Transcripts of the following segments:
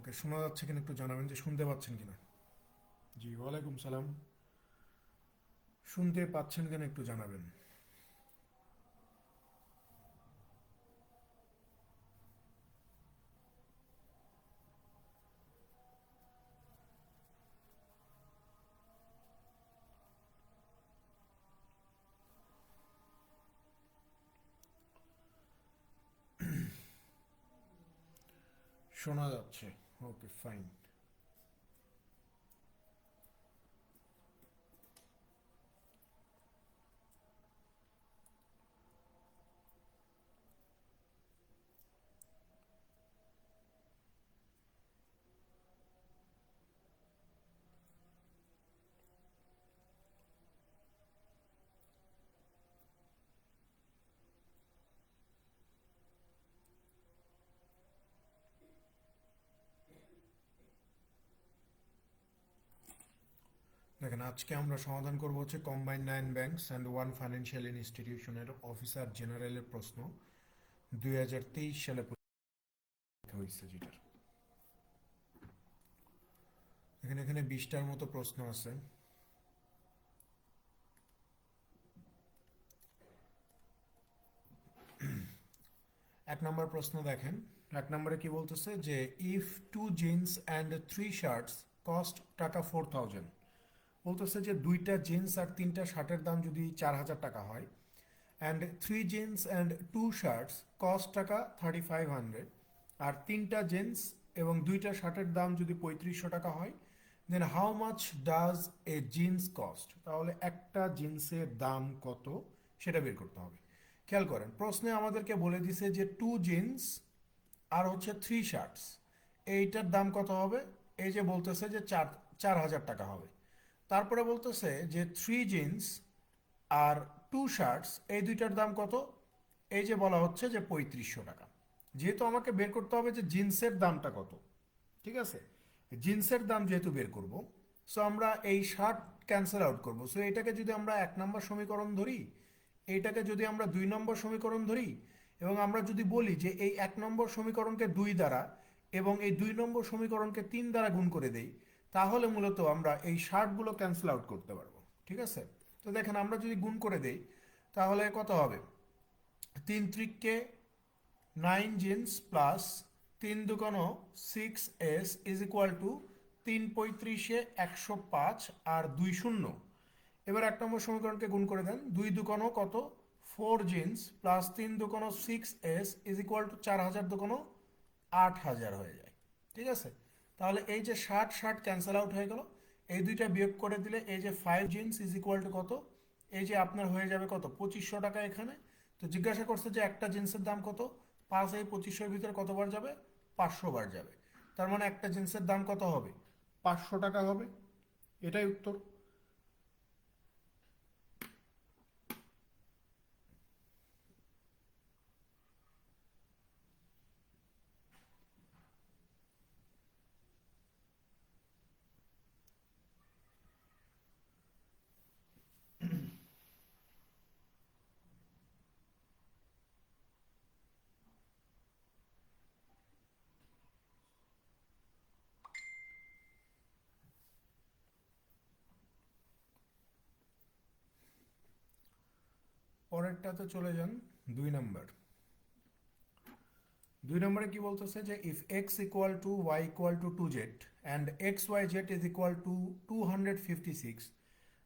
ওকে, শোনা যাচ্ছে কিনা একটু জানাবেন যে শুনতে পাচ্ছেন কিনা। জি, ওয়ালাইকুম সালাম। শুনতে পাচ্ছেন কিনা একটু জানাবেন। শোনা যাচ্ছে। Okay, fine. দেখেন, আজকে আমরা সমাধান করব হচ্ছে combined 9 banks and one financial ইনস্টিটিউশনের অফিসার জেনারেলের প্রশ্ন 2023 সালে পরীক্ষা হয়েছে যেটার। এখানে এখানে 20টার মতো প্রশ্ন আছে। এক নম্বর প্রশ্ন দেখেন। এক নম্বরে কি বলতেছে যে if two jeans and three shirts cost taka 4000, বলতেছে যে দুইটা জিন্স আর তিনটা শার্টের দাম যদি 4000 টাকা হয়, and three jeans and two shirts cost taka 3500, আর তিনটা জিন্স এবং দুইটা শার্টের দাম যদি 3500 টাকা হয়, then how much does a jeans cost, তাহলে একটা জিন্সের দাম কত সেটা বের করতে হবে। খেয়াল করেন, প্রশ্নে আমাদেরকে বলে দিছে যে টু জিন্স আর হচ্ছে থ্রি শার্টস, এইটার দাম কত হবে। এই যে বলতেছে যে 4000 টাকা হবে। তারপরে বলতেছে যে থ্রি জিন্স আর টু শার্টস এই দুইটার দাম কত। এই যে বলা হচ্ছে যে 3500 টাকা। যেহেতু আমাকে বের করতে হবে যে জিন্সের দামটা কত, ঠিক আছে, জিন্সের দাম যেহেতু বের করব, সো আমরা এই শার্ট ক্যান্সেল আউট করব। সো এটাকে যদি আমরা 1 নম্বর সমীকরণ ধরি, এইটাকে যদি আমরা 2 নম্বর সমীকরণ ধরি, এবং আমরা যদি বলি যে এই 1 নম্বর সমীকরণকে 2 দ্বারা এবং এই 2 নম্বর সমীকরণকে 3 দ্বারা গুণ করে দেই, তাহলে মূলত আমরা এই শার্টগুলো ক্যান্সেল আউট করতে পারবো। ঠিক আছে, তো দেখেন আমরা যদি গুণ করে দেই তাহলে কত হবে। 3 3 9 jeans plus 3 2 6s is equal two 3 35 105 আর 2 শূন্য। এবার 1 নম্বর সমীকরণকে গুণ করে দেন। 2 2 কত, 4 jeans plus 3 2 6s is equal two 4000 হয়ে যায়। ঠিক আছে, তাহলে এই যে 60 ক্যান্সেল আউট হয়ে গেল। এই দুইটা বিয়োগ করে দিলে এই যে 5 জিন্স ইজ ইকুয়াল টু কত, এই যে আপনার হয়ে যাবে কত, 2500 টাকা এখানে। তো জিজ্ঞাসা করছে যে একটা জিন্সের দাম কত, 5 এই 2500-এর ভিতরে কতবার যাবে, 500 বার যাবে। তার মানে একটা জিন্সের দাম কত হবে, 500 টাকা হবে। এটাই উত্তর। পরেরটাতে চলে যান। 2 নম্বর। 2 নম্বরে কি বলতেছে যে if x equal to y equal to 2z and x y z is equal to 256,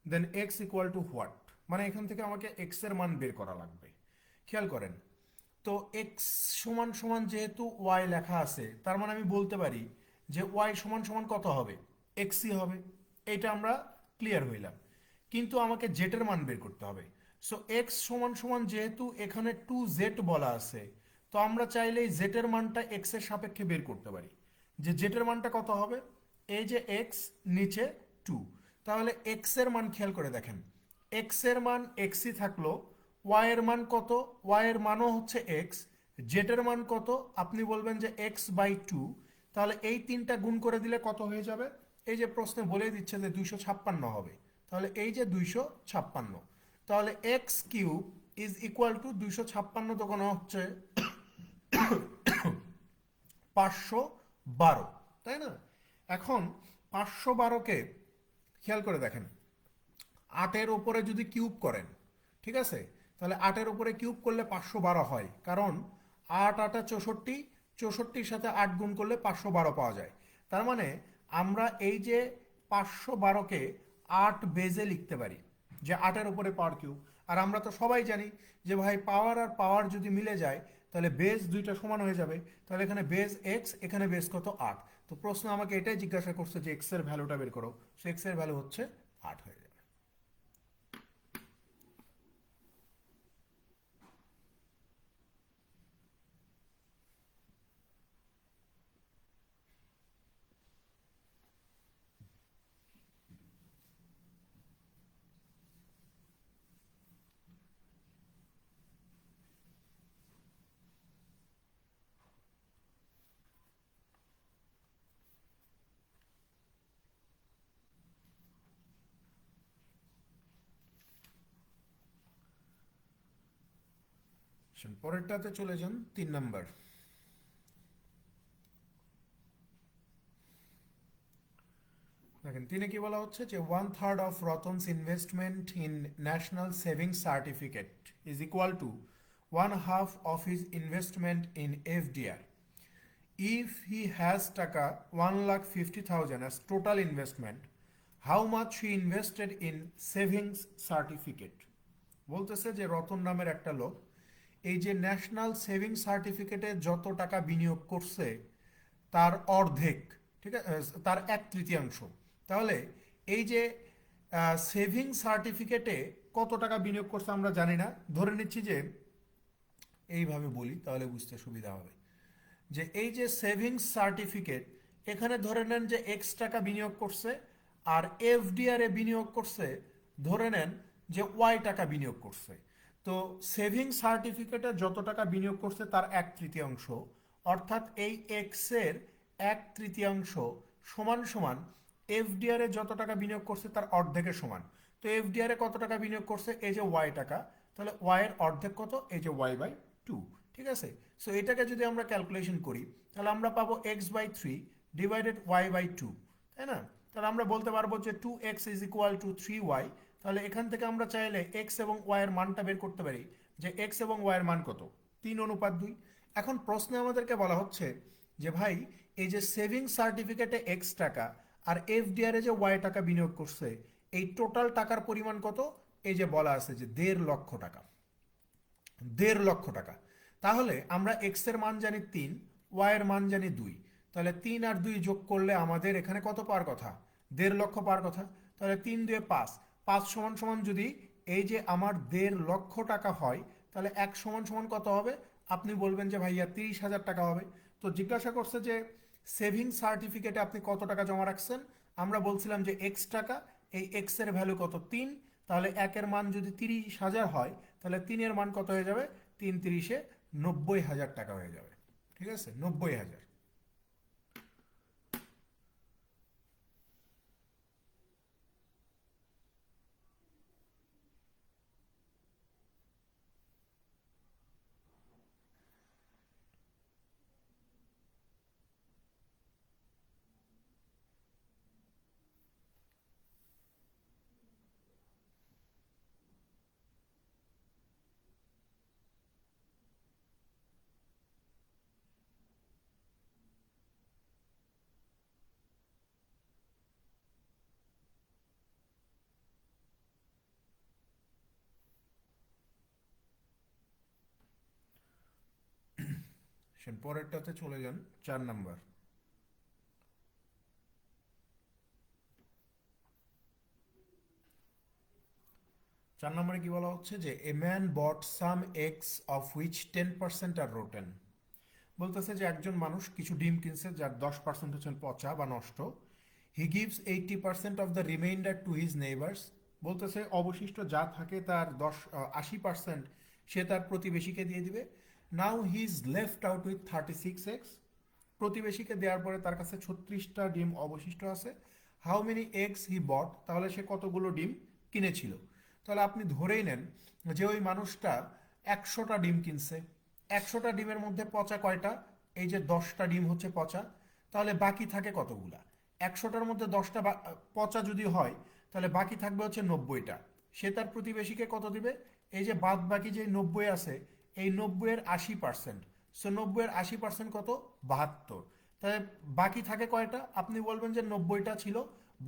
then x equal to what. মানে এখান থেকে আমাকে এক্স এর মান বের করা লাগবে। খেয়াল করেন, তো এক্স সমান সমান যেহেতু ওয়াই লেখা আছে, তার মানে আমি বলতে পারি যে ওয়াই সমান সমান কত হবে, এক্সই হবে। এটা আমরা ক্লিয়ার হইলাম। কিন্তু আমাকে জেটের মান বের করতে হবে। সো এক্স সমান সমান যেহেতু এখানে 2z বলা আছে, তো আমরা চাইলে এই জেটের মানটা এক্স এর সাপেক্ষে বের করতে পারি। যে জেটের মানটা কত হবে, এই যে এক্স নিচে 2, তাহলে এক্স এর মান খেয়াল করে দেখেন, এক্স এর মান এক্সই থাকলো, ওয়াই এর মান কত, ওয়াই এর মানও হচ্ছে এক্স, জেড এর মান কত, আপনি বলবেন যে এক্স বাই 2। তাহলে এই তিনটা গুণ করে দিলে কত হয়ে যাবে, এই যে প্রশ্নে বলে দিচ্ছে যে 256 হবে। তাহলে এই যে 256, তাহলে x cube is equal to 256 দোকানে হচ্ছে 512। তাই না? এখন 512কে খেয়াল করে দেখেন, 8-এর ওপরে যদি কিউব করেন, ঠিক আছে, তাহলে 8-এর ওপরে কিউব করলে 512 হয়, কারণ 8 8 64, 64-র সাথে 8 গুণ করলে 512 পাওয়া যায়। তার মানে আমরা এই যে 512কে 8 বেজে লিখতে পারি, যে 8-এর উপরে পাওয়ার কিউব। আর আমরা তো সবাই জানি যে ভাই পাওয়ার আর পাওয়ার যদি মিলে যায় তাহলে বেজ দুইটা সমান হয়ে যাবে, তাহলে এখানে বেজ এক্স, এখানে বেজ কত 8। তো প্রশ্ন আমাকে এটাই জিজ্ঞাসা করছে যে এক্স এর ভ্যালুটা বের করো, সো এক্স এর ভ্যালু হচ্ছে 8 হয়ে যাবে। পরেরটাতে চলে যান, 3 নাম্বার। দেখেন তিনে কি বলা হচ্ছে যে 1/3 of Ratan's investment in national savings certificate is equal to 1/2 of his investment in FDR. If he has টাকা 1,50,000 as total investment, how much he invested in savings certificate? বলতেছে যে রতন নামের একটা লোক এই যে ন্যাশনাল সেভিং সার্টিফিকেটে যত টাকা বিনিয়োগ করছে তার অর্ধেক, ঠিক আছে, তার 1/3। তাহলে এই যে সেভিং সার্টিফিকেটে কত টাকা বিনিয়োগ করছে আমরা জানি না, ধরে নিচ্ছি যে এইভাবে বলি তাহলে বুঝতে সুবিধা হবে, যে এই যে সেভিংস সার্টিফিকেট, এখানে ধরে নেন যে এক্স টাকা বিনিয়োগ করছে, আর এফডিআর এ বিনিয়োগ করছে ধরে নেন যে ওয়াই টাকা বিনিয়োগ করছে। তো সেভিং সার্টিফিকেটে যত টাকা বিনিয়োগ করছে তার 1/3, অর্থাৎ এই এক্স এর 1/3 সমান সমান এফডিআর এ যত টাকা বিনিয়োগ করছে তার অর্ধেকের সমান। তো এফডিআর এ কত টাকা বিনিয়োগ করছে, এই যে ওয়াই টাকা, তাহলে ওয়াই এর অর্ধেক কত, এই যে y/2। ঠিক আছে, সো এটাকে যদি আমরা ক্যালকুলেশন করি তাহলে আমরা পাবো x/3 ডিভাইডেড y/2, তাই না? তাহলে আমরা বলতে পারবো যে 2x is equal two 3y। তাহলে এখান থেকে আমরা চাইলে x এবং y এর মানটা বের করতে পারি, যে x এবং y এর মান কত, 3:2। এখন প্রশ্নে আমাদেরকে বলা হচ্ছে যে ভাই এই যে সেভিং সার্টিফিকেটে x টাকা আর এফডিআর এ যে y টাকা বিনিয়োগ করছে, এই টোটাল টাকার পরিমাণ কত, এই যে বলা আছে যে 1.5 লক্ষ টাকা। 1.5 লক্ষ টাকা। তাহলে আমরা এক্স এর মান জানি 3, ওয়াই এর মান জানি 2, তাহলে 3 আর 2 যোগ করলে আমাদের এখানে কত পাওয়ার কথা, 1.5 লক্ষ পাওয়ার কথা। তাহলে 3 2 5, 5 সমান সমান যদি এই যে আমার 1.5 লক্ষ টাকা হয়, তাহলে 1 সমান সমান কত হবে, আপনি বলবেন যে ভাইয়া 30,000 টাকা হবে। তো জিজ্ঞাসা করছে যে সেভিং সার্টিফিকেটে আপনি কত টাকা জমা রাখছেন, আমরা বলছিলাম যে এক্স টাকা, এই এক্স এর ভ্যালু কত, 3। তাহলে 1-এর মান যদি 30,000 হয়, তাহলে 3-এর মান কত হয়ে যাবে, 3 3-এ 90,000 টাকা হয়ে যাবে। ঠিক আছে, 90,000। পরেরটাতে চলে যান, 4 নাম্বার। 4 নম্বরে কি বলা হচ্ছে যে a man bought some eggs of which 10% are rotten. বলতেছে যে একজন মানুষ কিছু ডিম কিনছে যার 10% হচ্ছে পচা বা নষ্ট। He gives 80% of the reminder to his neighbours. বলতেছে অবশিষ্ট যা থাকে তার 80% সে তার প্রতিবেশীকে দিয়ে দিবে। Now he is left out with 36 eggs। প্রতিবেশীকে দেওয়ার পরে তার কাছে 36টা ডিম অবশিষ্ট আছে। হাউ মেনি এগস হি বট, তাহলে সে কতগুলো ডিম কিনেছিল। তাহলে আপনি ধরেই নেন যে ওই মানুষটা 100টা ডিম কিনছে। 100টা ডিমের মধ্যে পচা কয়টা, এই যে 10টা ডিম হচ্ছে পচা। তাহলে বাকি থাকে কতগুলা? 100টার মধ্যে 10টা পচা যদি হয় তাহলে বাকি থাকবে হচ্ছে 90টা। সে তার প্রতিবেশীকে কত দিবে? এই যে বাদ বাকি যে 90 আছে, এই 90-এর 80%। সো 90-এর 80% কত? 72। তাহলে বাকি থাকে কয়টা? আপনি বলবেন যে 90টা ছিল,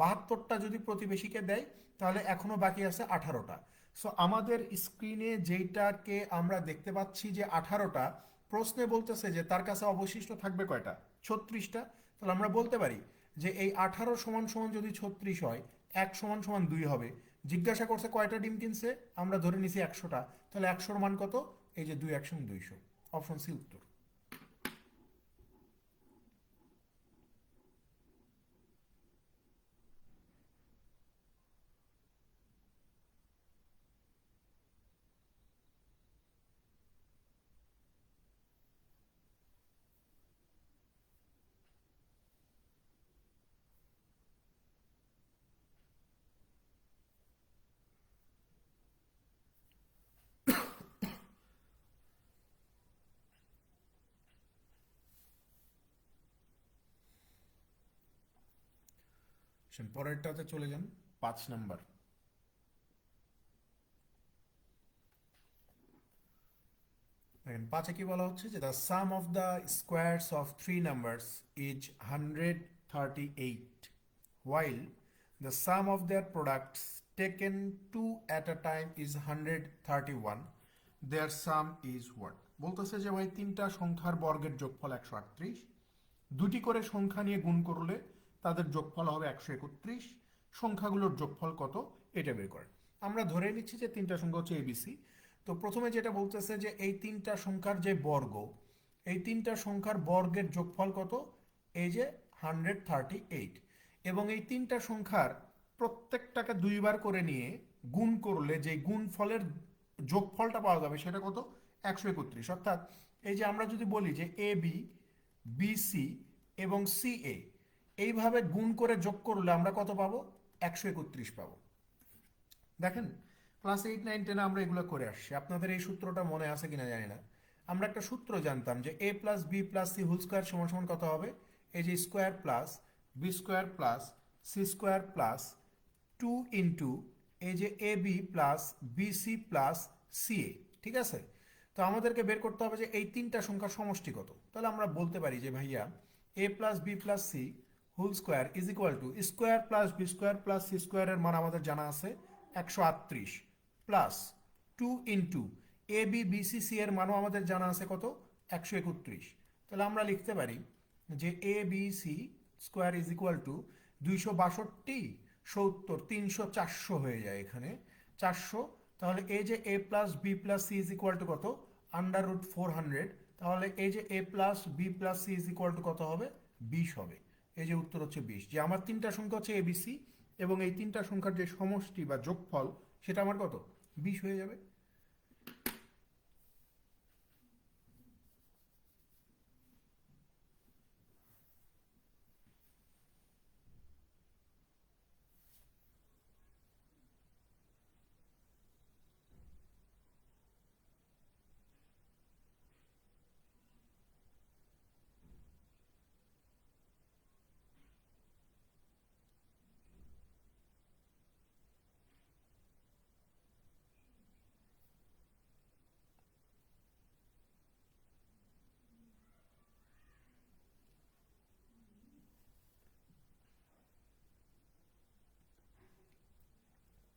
72টা যদি প্রতিবেশীকে দেয় তাহলে এখনো বাকি আছে 18টা। সো আমাদের স্ক্রিনে যেইটাকে আমরা দেখতে পাচ্ছি যে 18টা, প্রশ্নে বলতেছে যে তার কাছে অবশিষ্ট থাকবে কয়টা? 36টা। তাহলে আমরা বলতে পারি যে এই 18 সমান সমান যদি 36 হয়, 1 সমান সমান 2 হবে। জিজ্ঞাসা করছে কয়টা ডিম কিনছে, আমরা ধরে নিছি 100টা। তাহলে 100-র মান কত? এই যে 2 1 200। অপশন সি উত্তর। পরেরটাতে চলে যান, 5 নাম্বার। দেখেন 5-এ কি বলা হচ্ছে যে the sum of the squares of three numbers is 138, while the sum of their products taken two at a time is 131. Their sum is what? বলতেছে যে ভাই তিনটা সংখ্যার বর্গের যোগফল 138, দুটি করে সংখ্যা নিয়ে গুণ করলে তাদের যোগফল হবে 131। সংখ্যাগুলোর যোগফল কত এটা বের করেন। আমরা ধরে নিচ্ছি যে তিনটা সংখ্যা হচ্ছে এবিসি। তো প্রথমে যেটা বলতেছে যে এই তিনটা সংখ্যার যে বর্গ, এই তিনটা সংখ্যার বর্গের যোগফল কত? এই যে 138। এবং এই তিনটা সংখ্যার প্রত্যেকটাকে দুইবার করে নিয়ে গুণ করলে যে গুণফলের যোগফলটা পাওয়া যাবে সেটা কত? 131। অর্থাৎ এই যে আমরা যদি বলি যে এ বি, বিসি এবং সিএ, এইভাবে গুণ করে যোগ করলে আমরা কত পাবো? 131 পাবো। দেখেন ক্লাস 8 9 10 আমরা এগুলো করে আসছি, আপনাদের এই সূত্রটা মনে আছে কিনা জানি না। আমরা একটা সূত্র জানতাম যে এ plus B plus C whole square সমান সমান কত হবে? এই যে square plus B square plus C square plus 2 into এই যে A B plus BC plus CA. ঠিক আছে? তো আমাদেরকে বের করতে হবে যে এই তিনটা সংখ্যার সমষ্টি কত। তাহলে আমরা বলতে পারি যে ভাইয়া A plus B plus C whole square is equal to square plus B square plus C স্কোয়ারের মান আমাদের জানা আছে 138, plus 2 into A B BC C এর মানও আমাদের জানা আছে কত? 131। তাহলে আমরা লিখতে পারি যে A B C square is equal to 262, 70, 300, 400 হয়ে যায় এখানে 400। তাহলে এই যে এ plus B plus C is equal to কত? √400। তাহলে এই যে এ plus B plus C is equal to কত হবে? 20 হবে। এই যে উত্তর হচ্ছে 20। যে আমার তিনটা সংখ্যা হচ্ছে এবিসি এবং এই তিনটা সংখ্যার যে সমষ্টি বা যোগফল সেটা আমার কত? 20 হয়ে যাবে।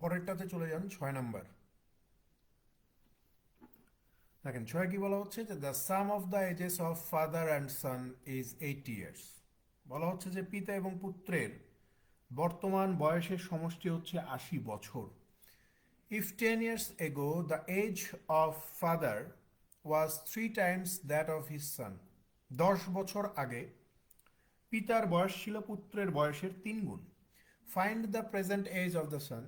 পরেরটাতে চলে যান, 6 নাম্বার। দেখেন 6 কি বলা হচ্ছে যে the sum of the ages of father and son is 80 years. বলা হচ্ছে যে পিতা এবং পুত্রের বর্তমান বয়সের সমষ্টি হচ্ছে 80 বছর। If 10 years ago the age of father was 3 times that of his son, 10 বছর আগে পিতার বয়স ছিল পুত্রের বয়সের 3 গুণ। Find the present age of the son,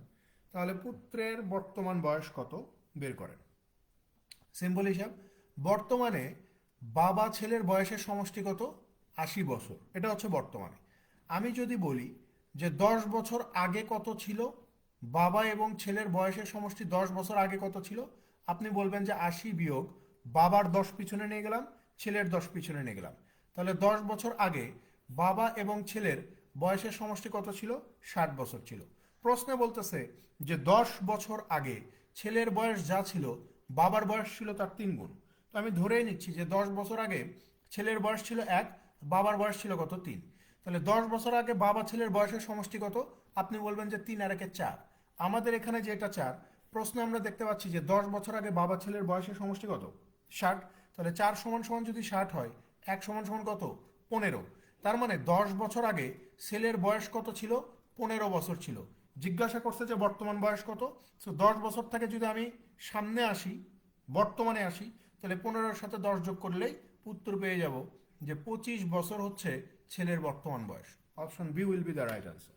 তাহলে পুত্রের বর্তমান বয়স কত বের করেন। সিম্পল হিসাব, বর্তমানে বাবা ছেলের বয়সের সমষ্টি কত? 80 বছর, এটা হচ্ছে বর্তমানে। আমি যদি বলি যে 10 বছর আগে কত ছিল, বাবা এবং ছেলের বয়সের সমষ্টি 10 বছর আগে কত ছিল, আপনি বলবেন যে 80 বিয়োগ বাবার 10 পিছনে নিয়ে গেলাম, ছেলের 10 পিছনে নিয়ে গেলাম। তাহলে 10 বছর আগে বাবা এবং ছেলের বয়সের সমষ্টি কত ছিল? 60 বছর ছিল। প্রশ্নে বলতেছে যে 10 বছর আগে ছেলের বয়স যা ছিল বাবার বয়স ছিল তার 3 গুণ। তো আমি ধরেই নিচ্ছি যে 10 বছর আগে ছেলের বয়স ছিল 1, বাবার বয়স ছিল কত? 3। তাহলে 10 বছর আগে বাবা ছেলের বয়সের সমষ্টি কত? আপনি বলবেন যে 3 আর 1 4। আমাদের এখানে যেটা 4, প্রশ্নে আমরা দেখতে পাচ্ছি যে 10 বছর আগে বাবা ছেলের বয়সের সমষ্টি কত? 60। তাহলে 4 সমান সমান যদি 60 হয়, 1 সমান সমান কত? 15। তার মানে 10 বছর আগে ছেলের বয়স কত ছিল? 15 বছর ছিল। জিজ্ঞাসা করছে যে বর্তমান বয়স কত। সো 10 বছর থেকে যদি আমি সামনে আসি, বর্তমানে আসি, তাহলে 15-এর সাথে 10 যোগ করলেই উত্তর পেয়ে যাব যে 25 বছর হচ্ছে ছেলের বর্তমান বয়স। Option B will be the right answer.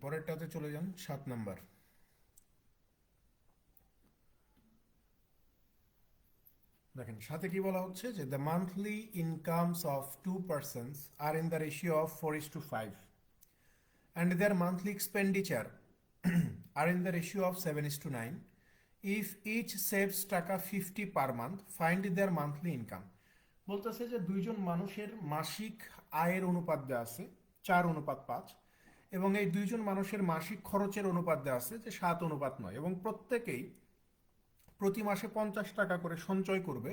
পরেরটাতে চলে যান, 7 নাম্বার। দেখেন সাথে কি বলা হচ্ছে যে the monthly incomes of two persons are in the ratio of 4:5 and their monthly expenditure are in the ratio of 7:9. If each saves টাকা 50 per month, find their monthly income. বলতেছে যে দুইজন মানুষের মাসিক আয়ের অনুপাত দেওয়া আছে 4:5, এবং এই দুইজন মানুষের মাসিক খরচের অনুপাত দেওয়া আছে যে 7:9, এবং প্রত্যেকেই প্রতি মাসে 50 টাকা করে সঞ্চয় করবে।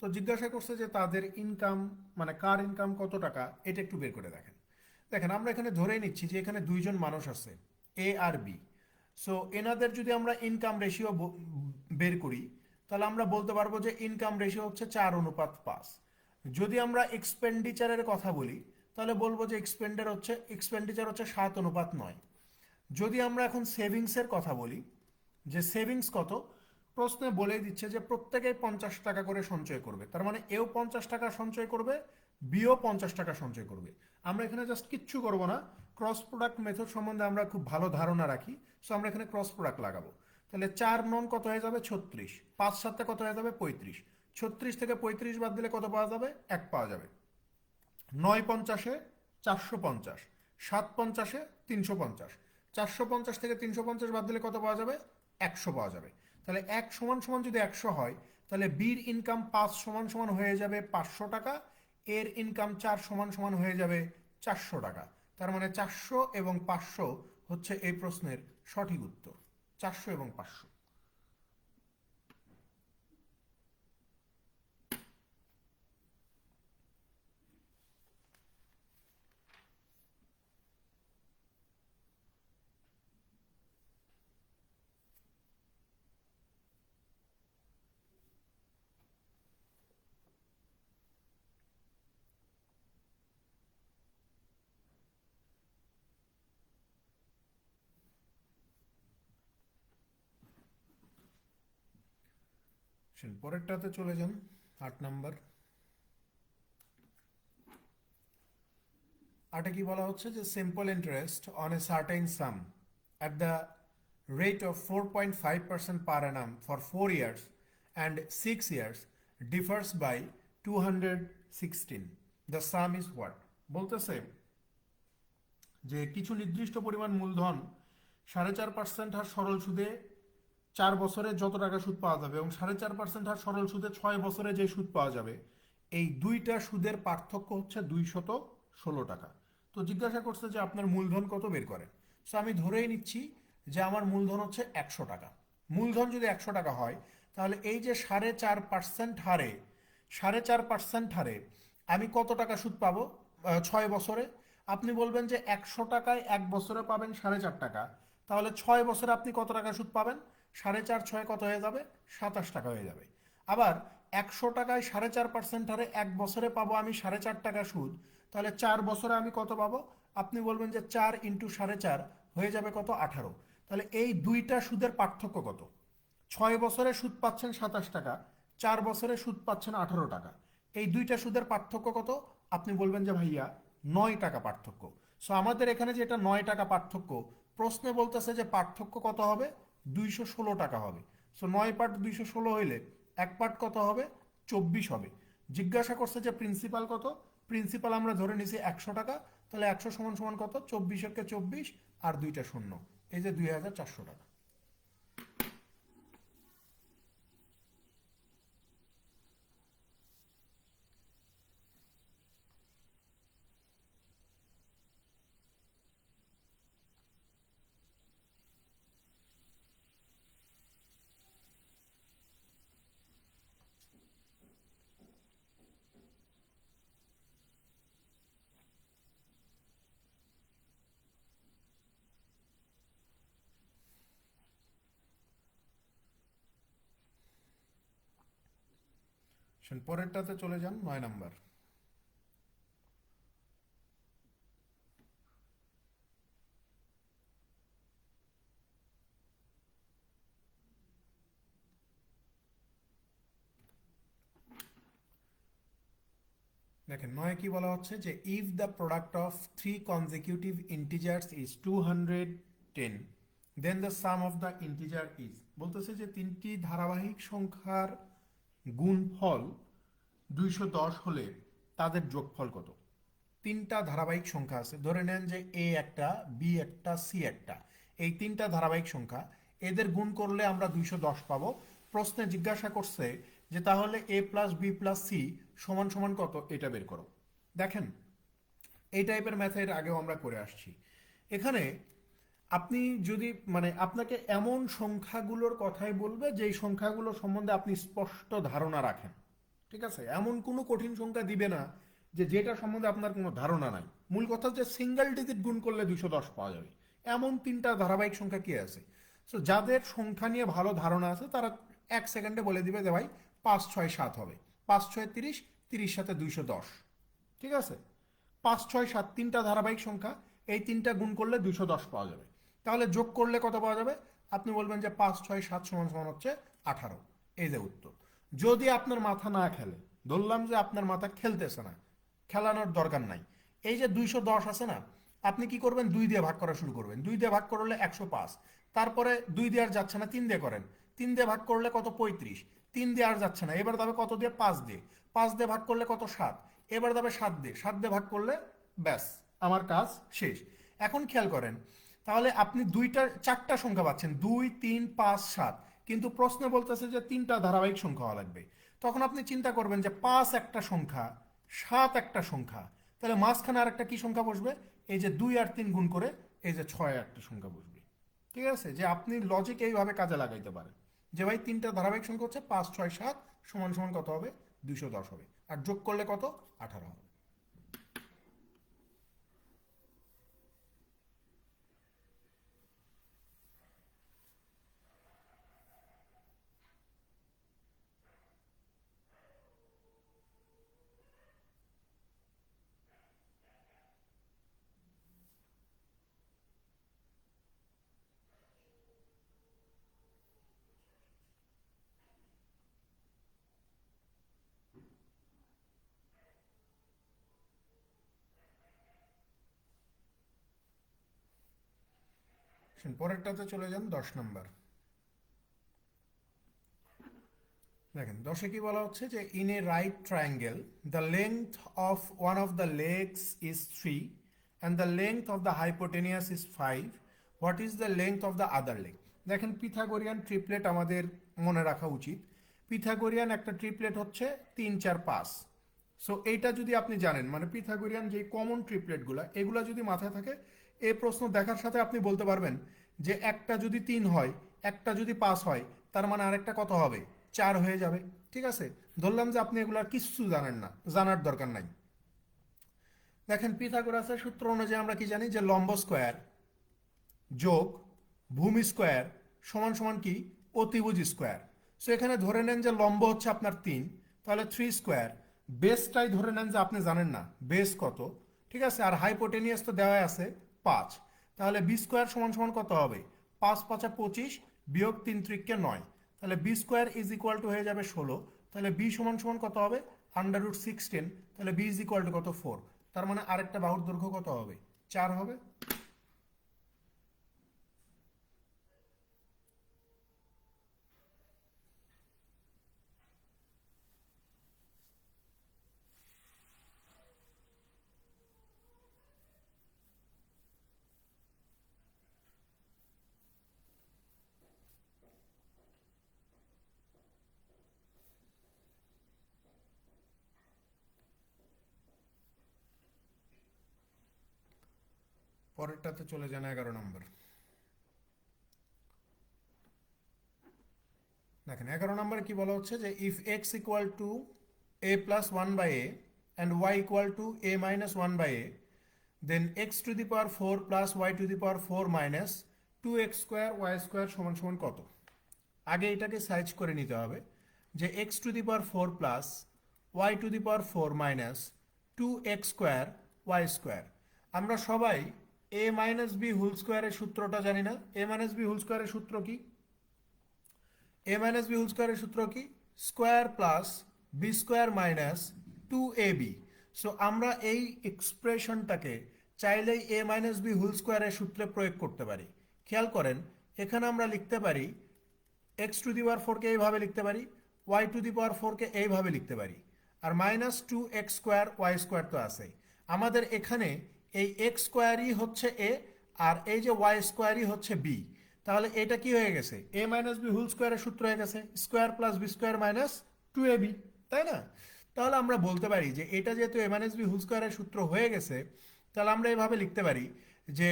তো জিজ্ঞাসা করছে যে তাদের ইনকাম, মানে কার ইনকাম কত টাকা, এটা একটু বের করে দেখেন। দেখেন আমরা এখানে ধরেই নিচ্ছি যে এখানে দুইজন মানুষ আছে, এ আর বি। সো এনাদের যদি আমরা ইনকাম রেশিও বের করি, তাহলে আমরা বলতে পারবো যে ইনকাম রেশিও হচ্ছে 4:5। যদি আমরা এক্সপেন্ডিচারের কথা বলি, তাহলে বলবো যে এক্সপেন্ডিচার হচ্ছে 7:9। যদি আমরা এখন সেভিংসের কথা বলি, যে সেভিংস কত, প্রশ্নে বলে দিচ্ছে যে প্রত্যেকেই 50 টাকা করে সঞ্চয় করবে। তার মানে এও 50 টাকা সঞ্চয় করবে, বিও 50 টাকা সঞ্চয় করবে। আমরা এখানে জাস্ট কিচ্ছু করবো না, ক্রস প্রোডাক্ট মেথড সম্বন্ধে আমরা খুব ভালো ধারণা রাখি। সো আমরা এখানে ক্রস প্রোডাক্ট লাগাবো। তাহলে 4 9 কত হয়ে যাবে? 36। 5 7 কত হয়ে যাবে? 35। 36 থেকে 35 বাদ দিলে কত পাওয়া যাবে? 1 পাওয়া যাবে। 9 50-এ 450, 7 50-এ 350, 450 থেকে 350 বাদ দিলে কত পাওয়া যাবে? 100 পাওয়া যাবে। তাহলে 1 সমান সমান যদি 100 হয়, তাহলে বির ইনকাম 5 সমান সমান হয়ে যাবে 500 টাকা, এর ইনকাম 4 সমান সমান হয়ে যাবে 400 টাকা। তার মানে 400 এবং 500 হচ্ছে এই প্রশ্নের সঠিক উত্তর। 400 এবং 500। পরেরটাতে চলে যান, 8 নাম্বার। 8-এ কি বলা হচ্ছে যে simple interest on a certain some at the rate of 4.5% per annum for 4 years and 6 years differs by 216. The sum is what? বলতেছে যে কিছু নির্দিষ্ট পরিমাণ মূলধন 4.5% হার সরল সুদে 4 বছরে যত টাকা সুদ পাওয়া যাবে, এবং 4.5% হার সরল সুদে 6 বছরে যে সুদ পাওয়া যাবে, এই দুইটা সুদের পার্থক্য হচ্ছে 216 টাকা। তো জিজ্ঞাসা করছে যে আপনার মূলধন কত, বের করেন। সো আমি ধরেই নিচ্ছি যে আমার মূলধন হচ্ছে 100 টাকা। মূলধন যদি 100 টাকা হয়, তাহলে এই যে 4.5% হারে আমি কত টাকা সুদ পাবো 6 বছরে? আপনি বলবেন যে 100 টাকায় 1 বছরে পাবেন 4.5 টাকা, তাহলে 6 বছরে আপনি কত টাকা সুদ পাবেন? 4.5 6 কত হয়ে যাবে? 27 টাকা হয়ে যাবে। আবার 100 টাকায় 4.5% হারে 1 বছরে পাবো আমি 4.5 টাকা সুদ, তাহলে 4 বছরে আমি কত পাবো? আপনি বলবেন যে 4 ইন্টু 4.5 হয়ে যাবে কত? 18। তাহলে এই দুইটা সুদের পার্থক্য কত? 6 বছরে সুদ পাচ্ছেন 27 টাকা, 4 বছরে সুদ পাচ্ছেন 18 টাকা। এই দুইটা সুদের পার্থক্য কত? আপনি বলবেন যে ভাইয়া 9 টাকা পার্থক্য। সো আমাদের এখানে যেটা 9 টাকা পার্থক্য, প্রশ্নে বলতেছে যে পার্থক্য কত হবে? 216 টাকা হবে। সো 9 পার্ট 216 হইলে 1 পার্ট কত হবে? 24 হবে। জিজ্ঞাসা করছে যে প্রিন্সিপাল কত? প্রিন্সিপাল আমরা ধরে নিছি 100 টাকা। তাহলে 100 সমান সমান কত? 24 একে 24 আর দুইটা শূন্য, এই যে 2400 টাকা। পরেরটাতে চলে যান, 9 নাম্বার। দেখেন 9 কি বলা হচ্ছে যে if the product of 3 consecutive integers is 210, then the sum of the integer is, বলতেছে যে তিনটি ধারাবাহিক সংখ্যার গুণফল 210 হলে তাদের যোগফল কত? তিনটা ধারাবাহিক সংখ্যা আছে, ধরে নেন যে এ একটা, বি একটা, সি একটা। এই তিনটা ধারাবাহিক সংখ্যা, এদের গুণ করলে আমরা 210 পাবো। প্রশ্নে জিজ্ঞাসা করছে যে তাহলে এ প্লাস বি প্লাস সি সমান সমান কত, এটা বের করো। দেখেন এই টাইপের ম্যাথের আগেও আমরা করে আসছি। এখানে আপনি যদি মানে আপনাকে এমন সংখ্যাগুলোর কথাই বলবে যেই সংখ্যাগুলো সম্বন্ধে আপনি স্পষ্ট ধারণা রাখেন, ঠিক আছে? এমন কোনো কঠিন সংখ্যা দিবে না যে যেটা সম্বন্ধে আপনার কোনো ধারণা নাই। মূল কথা হচ্ছে সিঙ্গেল ডিজিট গুণ করলে 210 পাওয়া যাবে, এমন তিনটা ধারাবাহিক সংখ্যা কি আছে। সো যাদের সংখ্যা নিয়ে ভালো ধারণা আছে তারা 1 সেকেন্ডে বলে দিবে যে ভাই 5 6 7 হবে, 5 6 30, 30 সাথে 210, ঠিক আছে? 5 6 7 তিনটা ধারাবাহিক সংখ্যা, এই তিনটা গুণ করলে 210 পাওয়া যাবে। তাহলে যোগ করলে কত পাওয়া যাবে? আপনি বলবেন যে 5 6 7 সমান সমান হচ্ছে 18। এই যে উত্তর। যদি আপনার মাথা না খেলে, ধরলাম যে আপনার মাথা খেলতেছে না, খেলানোর দরকার নাই, এই যে 210 আছে না, আপনি কি করবেন? 2 দিয়ে ভাগ করা শুরু করবেন। 2 দিয়ে ভাগ করলে 105, তারপরে 2 দিয়ে আর যাচ্ছে না, 3 দিয়ে করেন। 3 দিয়ে ভাগ করলে কত? 35। 3 দিয়ে আর যাচ্ছে না, এবার যাবে কত দিয়ে? 5 দিয়ে। 5 দিয়ে ভাগ করলে কত? 7। এবার যাবে 7 দিয়ে। 7 দিয়ে ভাগ করলে ব্যাস আমার কাজ শেষ। এখন খেয়াল করেন, তাহলে আপনি চারটা সংখ্যা পাচ্ছেন, 2 3 5 7, কিন্তু প্রশ্নে বলতেছে যে তিনটা ধারাবাহিক সংখ্যা হওয়া লাগবে। তখন আপনি চিন্তা করবেন যে 5 একটা সংখ্যা, 7 একটা সংখ্যা, তাহলে মাঝখানে আর একটা কি সংখ্যা বসবে? এই যে 2 আর 3 গুণ করে এই যে 6 একটা সংখ্যা বসবে। ঠিক আছে? যে আপনি লজিক এইভাবে কাজে লাগাইতে পারেন যে ভাই তিনটা ধারাবাহিক সংখ্যা হচ্ছে 5 6 7 সমান সমান কত হবে? 210 হবে। আর যোগ করলে কত? 18 হবে। পরেরটাতে চলে যান, 10 নাম্বার। দেখেন 10-এ কি বলা হচ্ছে যে in a right triangle the length of one of the legs is 3 and the length of the hypotenuse is 5, what is the length of the other leg? দেখেন পিথাগোরিয়ান ট্রিপলেট আমাদের মনে রাখা উচিত। পিথাগোরিয়ান একটা ট্রিপলেট হচ্ছে 3 4 5। So এইটা যদি আপনি জানেন, মানে পিথাগোরিয়ান যে কমন ট্রিপলেটগুলো এগুলো যদি মাথায় থাকে, এই প্রশ্ন দেখার সাথে আপনি বলতে পারবেন যে একটা যদি 3 হয়, একটা যদি 5 হয়, তার মানে আরেকটা কত হবে? 4 হয়ে যাবে। ঠিক আছে? ধরলাম যে আপনি এগুলার কিচ্ছু জানেন না, জানার দরকার নাই। দেখেন পিথাগোরাসের সূত্র অনুযায়ী আমরা কি জানি যে লম্ব স্কোয়ার যোগ ভূমি স্কোয়ার সমান সমান কি? অতিভুজ স্কোয়ার। সো এখানে ধরে নেন যে লম্ব হচ্ছে আপনার 3, তাহলে 3 স্কোয়ার, বেসটাই ধরে নেন যে আপনি জানেন না বেস কত, ঠিক আছে, আর হাইপোটেনিয়াস তো দেওয়া আছে 5, তাহলে বি স্কোয়ার সমান সমান কত হবে, 5 5 25 বিয়োগ 3 3 9, তাহলে b square is equal to হয়ে যাবে 16, তাহলে বি সমান সমান কত হবে √16, তাহলে বি ইজ ইকুয়াল টু কত 4, তার মানে আরেকটা বাহুর দৈর্ঘ্য কত হবে 4 হবে। পরেরটাতে চলে যান 11 নম্বর। দেখেন 11 নম্বরে কি বলা হচ্ছে যে if x equal to a plus one by a and y equal to a minus one by a, then x to the power 4 plus y to the power 4 minus 2x square Y square সমান সমান কত। আগে এটাকে size করে নিতে হবে যে x to the power 4 plus y to the power 4 minus 2x square Y square. আমরা সবাই এ মাইনাস বি হোল স্কোয়ারের সূত্রটা জানি না। এ মাইনাস বি হোল স্কোয়ারের সূত্র কি, এ মাইনাস বি হোল স্কোয়ারের সূত্র কি, square plus B square minus 2ab। So আমরা এই এক্সপ্রেশনটাকে চাইলেই এ মাইনাস বি হোল স্কোয়ারের সূত্রে প্রয়োগ করতে পারি। খেয়াল করেন এখানে আমরা লিখতে পারি এক্স টু দি পাওয়ার 4কে এইভাবে লিখতে পারি, ওয়াই টু দি পাওয়ার 4কে এইভাবে লিখতে পারি, আর minus 2x square Y square তো আছেই। আমাদের এখানে এই এক্স স্কোয়ারই হচ্ছে এ আর এই যে ওয়াই স্কোয়ারই হচ্ছে বি, তাহলে এটা কি হয়ে গেছে এ মাইনাস বি হোল স্কোয়ারের সূত্র হয়ে গেছে square plus B square minus 2ab, তাই না? তাহলে আমরা বলতে পারি যে এটা যেহেতু এ মাইনাস বি হোল স্কোয়ারের সূত্র হয়ে গেছে, তাহলে আমরা এভাবে লিখতে পারি যে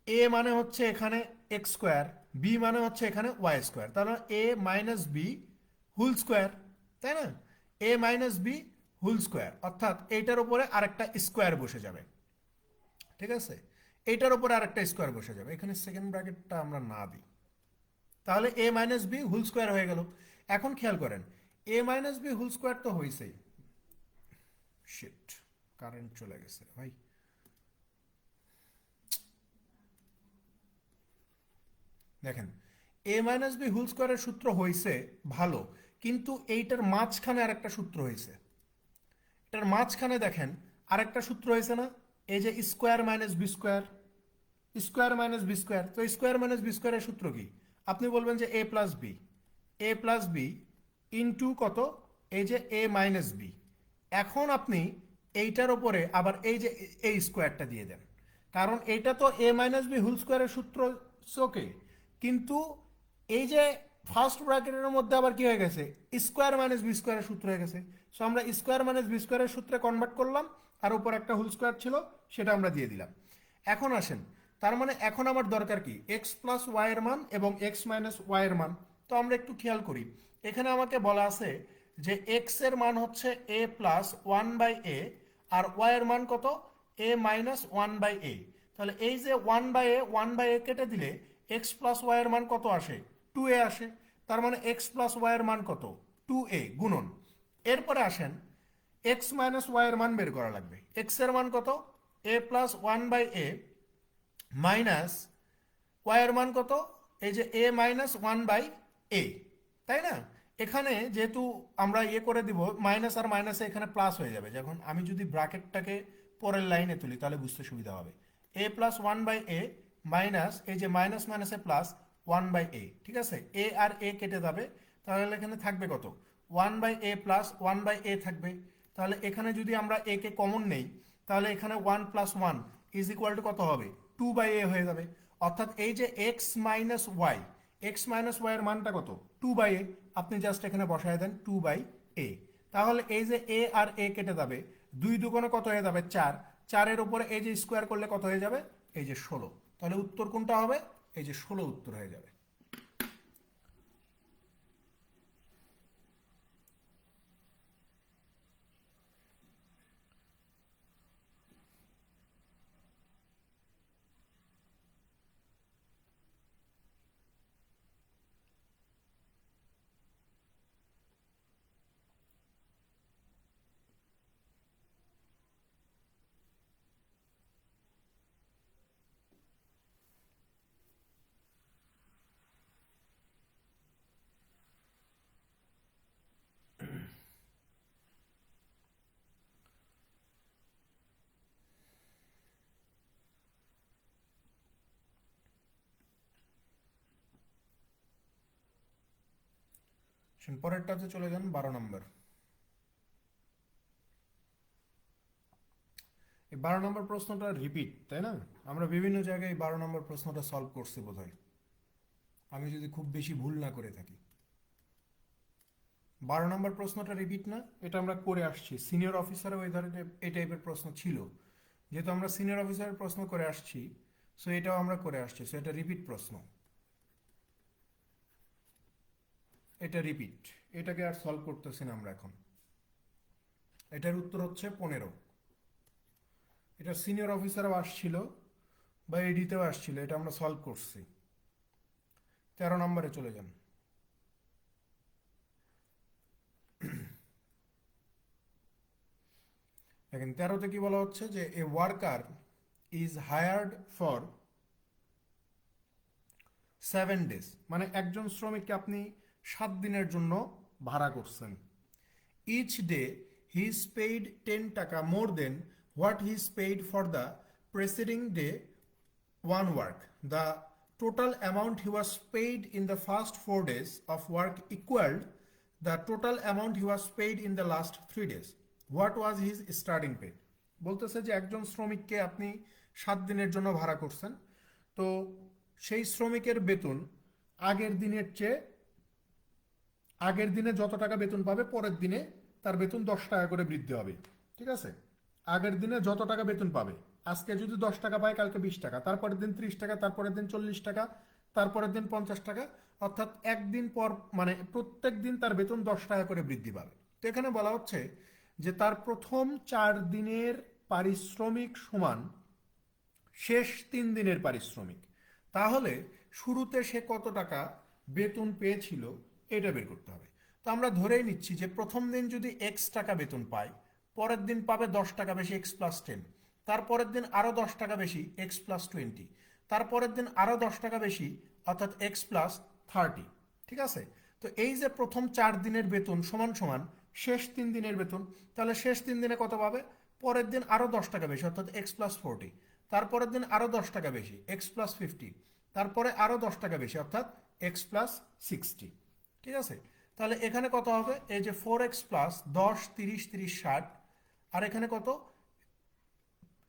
এ মানে হচ্ছে এখানে এক্স স্কোয়ার, বি মানে হচ্ছে এখানে ওয়াই স্কোয়ার, তাহলে এ মাইনাস বি হোল স্কোয়ার, তাই না? এ মাইনাস বি হোল স্কোয়ার, অর্থাৎ এইটার উপরে আরেকটা স্কোয়ার বসে যাবে, ঠিক আছে, এইটার উপরে আরেকটা স্কোয়ার বসে যাবে, এখানে সেকেন্ড ব্র্যাকেটটা আমরা না দিই, তাহলে এ মাইনাস বি হোল স্কোয়ার হয়ে গেল। এখন খেয়াল করেন এ মাইনাস বি হোল স্কোয়ার তো হয়েছেই, শিট কারেন্ট চলে গেছে ভাই। দেখেন এ মাইনাস বি হোল স্কোয়ারের সূত্র হয়েছে ভালো, কিন্তু এইটার মাঝখানে আরেকটা সূত্র হয়েছে, এটার মাঝখানে দেখেন আরেকটা সূত্র হয়েছে না, এই যে square minus b square, square minus b square, তো স্কোয়ার মাইনাস বি স্কোয়ারের সূত্র কি, আপনি বলবেন যে এ plus b, a plus b into কত, এই যে এ মাইনাস বি। এখন আপনি এইটার ওপরে আবার এই যে এই স্কোয়ারটা দিয়ে দেন, কারণ এইটা তো এ মাইনাস বি হোল স্কোয়ারের সূত্র ওকে, কিন্তু এই যে ফার্স্ট ব্র্যাকেটের মধ্যে আবার কি হয়ে গেছে স্কোয়ার মাইনাস বি স্কোয়ারের সূত্র হয়ে গেছে। সো আমরা স্কোয়ার মাইনাস বি স্কোয়ারের সূত্রে কনভার্ট করলাম, আর উপর একটা হোল স্কোয়ার ছিল সেটা আমরা দিয়ে দিলাম। এখন আসেন, তার মানে এখন আমার দরকার কি এক্স প্লাস ওয়াই এর মান এবং এক্স মাইনাস ওয়াই এর মান। তো আমরা একটু খেয়াল করি, এখানে আমাকে বলা আছে যে এক্স এর মান হচ্ছে A plus one by A, আর ওয়াই এর মান কত A minus one by A. তাহলে এই যে ওয়ান বাই এ কেটে দিলে এক্স প্লাস ওয়াই এর মান কত আসে 2a আসে, তার মানে এক্স প্লাস ওয়াই এর মান কত 2a গুণন। এরপরে আসেন এক্স মাইনাস ওয়াই এর মান বের করা লাগবে, এক্স এর মান কত A plus one by A minus Y এর মান কত এই যে A minus one by A, তাই না? এখানে যেহেতু আমরা ইয়ে করে দিব মাইনাস আর মাইনাসে এখানে প্লাস হয়ে যাবে, যখন আমি যদি ব্র্যাকেটটাকে পরের লাইনে তুলি তাহলে বুঝতে সুবিধা হবে। A plus one by A minus এই যে মাইনাস মাইনাসে প্লাস ওয়ান বাই এ, ঠিক আছে, এ আর এ কেটে যাবে, তাহলে এখানে থাকবে কত one by A plus one by A থাকবে। তাহলে এখানে যদি আমরা এ কে কমন নেই তাহলে এখানে one plus one is equal to কত হবে 2/a হয়ে যাবে। অর্থাৎ এই যে x minus y, x minus Y এর মানটা কত 2/a, আপনি জাস্ট এখানে বসায় দেন 2/a। তাহলে এই যে এ আর এ কেটে যাবে, দুই দুগুণে কত হয়ে যাবে 4, 4-এর উপরে এই যে স্কোয়ার করলে কত হয়ে যাবে এই যে 16, তাহলে উত্তর কোনটা হবে এই যে 16 উত্তর হয়ে যাবে। পরেরটাতে চলে যান 12 নম্বর। এই 12 নম্বর প্রশ্নটা রিপিট, তাই না? আমরা বিভিন্ন জায়গায় 12 নম্বর প্রশ্নটা সলভ করছি বোধহয়, আমি যদি খুব বেশি ভুল না করে থাকি। 12 নম্বর প্রশ্নটা রিপিট না? এটা আমরা করে আসছি, সিনিয়র অফিসারও এই ধরনের এই টাইপের প্রশ্ন ছিল। যেহেতু আমরা সিনিয়র অফিসারের প্রশ্ন করে আসছি, সো এটাও আমরা করে আসছি, সো এটা রিপিট প্রশ্ন, এটা রিপিট, এটাকে আর সলভ করতেছি না আমরা এখন। এটার উত্তর হচ্ছে 15। এটা সিনিয়র অফিসারও আসছিল বা এডিতেও আসছিল, এটা আমরা সলভ করছি। 13 নম্বরে চলে যান। দেখেন 13তে কি বলা হচ্ছে যে এ worker is hired for 7 days, মানে একজন শ্রমিককে আপনি 7 দিনের জন্য ভাড়া করছেন। Each day he is paid 10 টাকা more than what he is paid for the preceding day one work. The total amount he was paid in the first 4 days of work equaled the total amount he was paid in the last 3 days. What was his starting pay? বলতেছে যে একজন শ্রমিককে আপনি 7 দিনের জন্য ভাড়া করছেন, তো সেই শ্রমিকের বেতন আগের দিনের চেয়ে, আগের দিনে যত টাকা বেতন পাবে পরের দিনে তার বেতন 10 টাকা করে বৃদ্ধি হবে। ঠিক আছে, আগের দিনে যত টাকা বেতন পাবে, আজকে যদি 10 টাকা পায় কালকে 20 টাকা, তারপরের দিন 30 টাকা, তারপরের দিন 40 টাকা, তারপরের দিন 50 টাকা, অর্থাৎ একদিন পর মানে প্রত্যেক দিন তার বেতন 10 টাকা করে বৃদ্ধি পাবে। তো এখানে বলা হচ্ছে যে তার প্রথম 4 দিনের পারিশ্রমিক সমান শেষ 3 দিনের পারিশ্রমিক। তাহলে শুরুতে সে কত টাকা বেতন পেয়েছিল এটা বের করতে হবে। তো আমরা ধরেই নিচ্ছি যে প্রথম দিন যদি এক্স টাকা বেতন পায়, পরের দিন পাবে 10 টাকা বেশি x+10, তারপরের দিন আরও 10 টাকা বেশি x+20, তারপরের দিন আরও 10 টাকা বেশি অর্থাৎ x+30। ঠিক আছে, তো এই যে প্রথম 4 দিনের বেতন সমান সমান শেষ 3 দিনের বেতন, তাহলে শেষ 3 দিনে কত পাবে? পরের দিন আরও 10 টাকা বেশি অর্থাৎ x+40, তারপরের দিন আরও 10 টাকা বেশি x+50, তারপরে আরও 10 টাকা বেশি অর্থাৎ x+60। ঠিক আছে, তাহলে এখানে কত হবে? এই যে 4x+10 30 30 60, আর এখানে কত?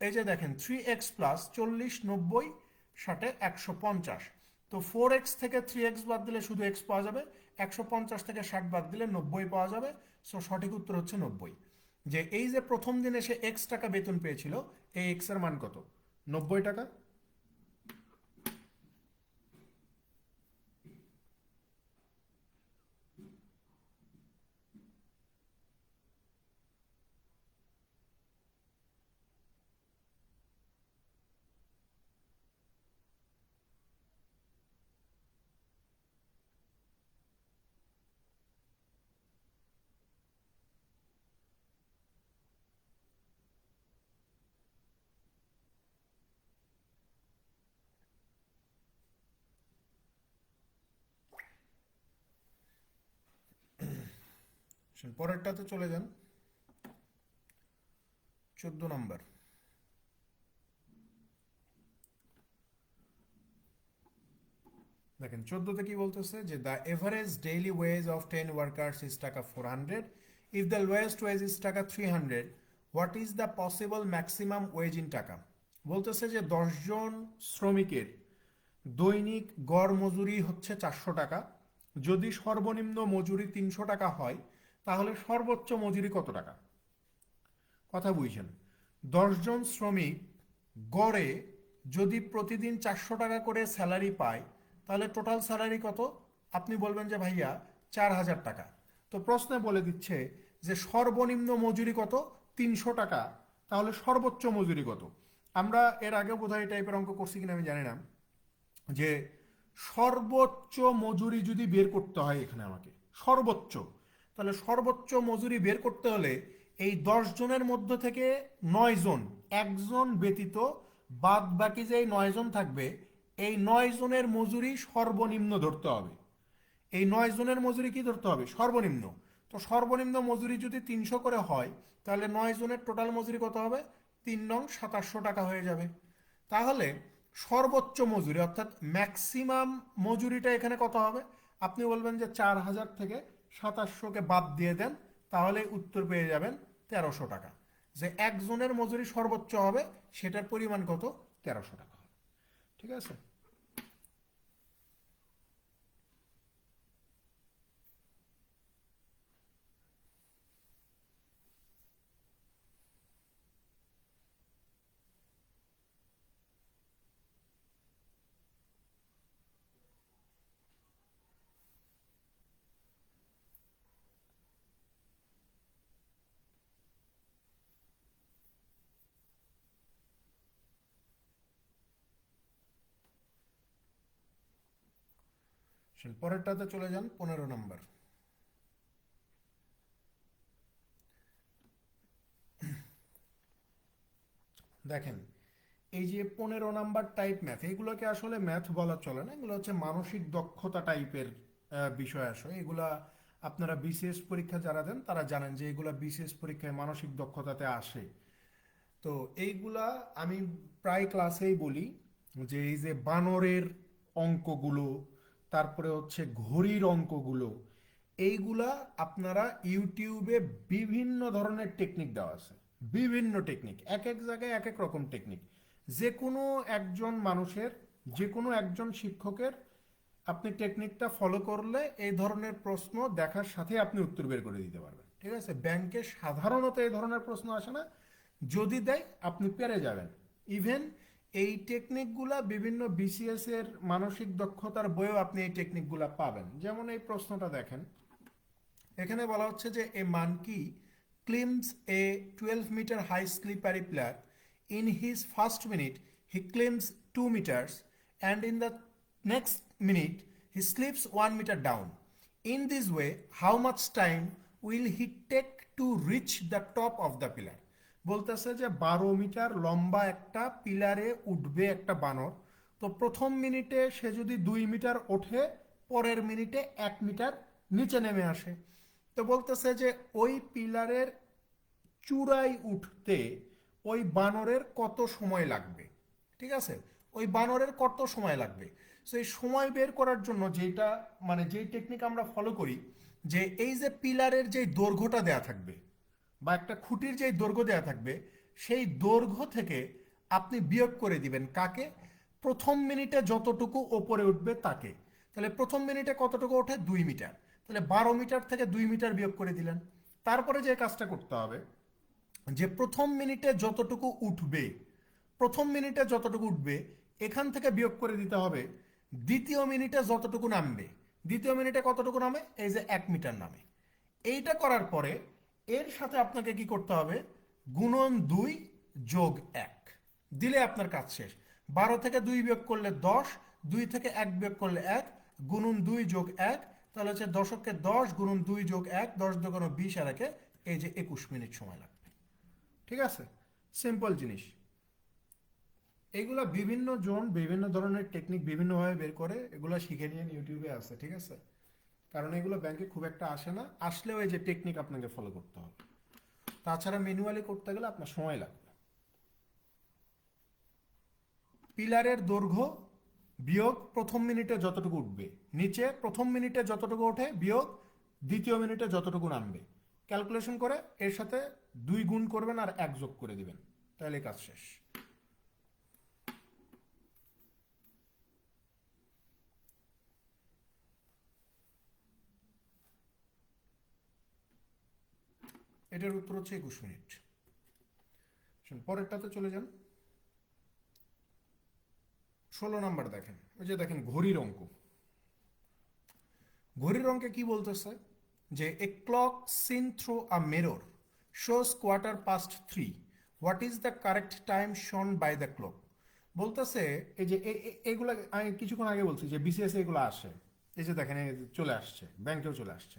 এই যে দেখেন 3x+40 90 60 150। তো 4x থেকে 3x বাদ দিলে শুধু x পাওয়া যাবে, 150 থেকে 60 বাদ দিলে 90 পাওয়া যাবে। সো সঠিক উত্তর হচ্ছে 90। যে এই যে প্রথম দিনে সে x টাকা বেতন পেয়েছিল, এই x এর মান কত? 90 টাকা। পরেরটাতে চলে যান, 14 নম্বর। দেখেন 14তে কি বলতেছে যে the average daily wage of 10 workers is taka 400, if the lowest wage is taka 300, what is the possible maximum wage in taka? বলতেছে যে 10 জন শ্রমিকের দৈনিক গড় মজুরি হচ্ছে 400 টাকা, যদি সর্বনিম্ন মজুরি 300 টাকা হয় তাহলে সর্বোচ্চ মজুরি কত টাকা? কথা বুঝছেন? 10 জন শ্রমিক গড়ে যদি প্রতিদিন 400 টাকা করে স্যালারি পায়, তাহলে টোটাল স্যালারি কত? আপনি বলবেন যে ভাইয়া 4000 টাকা। তো প্রশ্নে বলে দিচ্ছে যে সর্বনিম্ন মজুরি কত? 300 টাকা, তাহলে সর্বোচ্চ মজুরি কত? আমরা এর আগে বোধহয় এই টাইপের অঙ্ক করছি কিনা আমি জানি না, যে সর্বোচ্চ মজুরি যদি বের করতে হয় এখানে আমাকে সর্বোচ্চ, তাহলে সর্বোচ্চ মজুরি বের করতে হলে এই 10 জনের মধ্য থেকে 9 জন, একজন ব্যতীত বাদ বাকি যে 9 জন থাকবে, এই 9 জনের মজুরি সর্বনিম্ন ধরতে হবে। এই 9 জনের মজুরি কি ধরতে হবে? সর্বনিম্ন। তো সর্বনিম্ন মজুরি যদি 300 করে হয়, তাহলে 9 জনের টোটাল মজুরি কত হবে? 3 নং 2700 টাকা হয়ে যাবে। তাহলে সর্বোচ্চ মজুরি অর্থাৎ ম্যাক্সিমাম মজুরিটা এখানে কত হবে? আপনি বলবেন যে 4000 থেকে 2700কে বাদ দিয়ে দেন, তাহলে উত্তর পেয়ে যাবেন 1300 টাকা। যে একজনের মজুরি সর্বোচ্চ হবে সেটার পরিমাণ কত? 1300 টাকা হবে। ঠিক আছে। পরেরটাতে চলে যান, 15 নম্বর। দেখেন, এই যে 15 নম্বর টাইপ ম্যাথ, এগুলোকে আসলে ম্যাথ বলা চলে না, এগুলো হচ্ছে মানসিক দক্ষতা টাইপের বিষয় আসে। এগুলা আপনারা বিসিএস পরীক্ষা যারা দেন তারা জানেন যে এগুলা বিসিএস পরীক্ষায় মানসিক দক্ষতাতে আসে। তো এইগুলা আমি প্রায় ক্লাসেই বলি যে এই যে বানরের অঙ্কগুলো, তারপরে হচ্ছে ঘড়ির অঙ্কগুলো, এইগুলা আপনারা ইউটিউবে বিভিন্ন ধরনের টেকনিক দেওয়া আছে। বিভিন্ন টেকনিক, এক এক জায়গায় এক এক রকম টেকনিক। যে কোনো একজন মানুষের, যে কোনো একজন শিক্ষকের আপনি টেকনিকটা ফলো করলে এই ধরনের প্রশ্ন দেখার সাথে আপনি উত্তর বের করে দিতে পারবেন। ঠিক আছে। ব্যাংকে সাধারণত এই ধরনের প্রশ্ন আসে না, যদি দেয় আপনি পেরে যাবেন। ইভেন এই টেকনিকগুলা বিভিন্ন বিসিএস এর মানসিক দক্ষতার বইয়েও আপনি এই টেকনিকগুলা পাবেন। যেমন এই প্রশ্নটা দেখেন, এখানে বলা হচ্ছে যে a monkey climbs a 12 metre high slippery pillar in his first minute he climbs 2 metres and in the next minute he slips 1 metre down. In this way how much time will he take to reach the top of the pillar. বলতেছে যে 12 metre লম্বা একটা পিলারে উঠবে একটা বানর। তো প্রথম মিনিটে সে যদি 2 মিটার ওঠে, পরের মিনিটে 1 মিটার নিচে নেমে আসে। তো বলতেছে যে ওই পিলারের চূড়ায় উঠতে ওই বানরের কত সময় লাগবে। ঠিক আছে, ওই বানরের কত সময় লাগবে। সো এই সময় বের করার জন্য যেটা মানে যেই টেকনিক আমরা ফলো করি, যে এই যে পিলারের যে দৈর্ঘ্যটা দেয়া থাকবে বা একটা খুঁটির যে দৈর্ঘ্য দেয়া থাকবে, সেই দৈর্ঘ্য থেকে আপনি বিয়োগ করে দিবেন কাকে? প্রথম মিনিটে যতটুকু ওপরে উঠবে তাকে। তাহলে প্রথম মিনিটে কতটুকু ওঠে? 2 মিটার। তাহলে 12 মিটার থেকে 2 মিটার বিয়োগ করে দিলেন। তারপরে যে কাজটা করতে হবে, যে প্রথম মিনিটে যতটুকু উঠবে, প্রথম মিনিটে যতটুকু উঠবে এখান থেকে বিয়োগ করে দিতে হবে দ্বিতীয় মিনিটে যতটুকু নামবে। দ্বিতীয় মিনিটে কতটুকু নামে? এই যে 1 মিটার নামে। এইটা করার পরে এর সাথে আপনাকে কি করতে হবে? গুণন 2 যোগ 1 দিলে আপনার কাজ শেষ। 12 থেকে 2 বিয়োগ করলে 10, 2 থেকে 1 বিয়োগ করলে 1, গুণন 2 যোগ 1, তাহলে হচ্ছে দশককে 10 গুণন 2 যোগ 1, 10 দুগুণ 20 আর একে এই যে 21 মিনিট সময় লাগবে। ঠিক আছে, সিম্পল জিনিস। এগুলা বিভিন্ন জন বিভিন্ন ধরনের টেকনিক বিভিন্নভাবে বের করে, এগুলো শিখে নিয়ে ইউটিউবে আছে। ঠিক আছে, কারণ এগুলো ব্যাংকে খুব একটা আসে না, আসলেও এই যে টেকনিক আপনাকে ফলো করতে হবে। তাছাড়া ম্যানুয়ালি করতে গেলে আপনার সময় লাগবে। পিলারের দৈর্ঘ্য বিয়োগ প্রথম মিনিটে যতটুকু উঠবে, নিচে প্রথম মিনিটে যতটুকু ওঠে বিয়োগ দ্বিতীয় মিনিটে যতটুকু নামবে, ক্যালকুলেশন করে এর সাথে 2 গুণ করবেন আর 1 যোগ করে দিবেন, তাহলে কাজ শেষ। এটার উত্তর হচ্ছে 21 মিনিট। পরেরটাতে চলে যান, 16 নম্বর দেখেন। ওই যে দেখেন ঘড়ির অঙ্ক। ঘড়ির অঙ্কে কি বলতেছে যে a clock seen through a mirror shows 3:15। What is the correct time shown by the clock. বলতেছে এই যে এগুলা আমি কিছুক্ষণ আগে বলছি যে বিসিএস এগুলো আসে। এই যে দেখেন চলে আসছে, ব্যাংকেও চলে আসছে।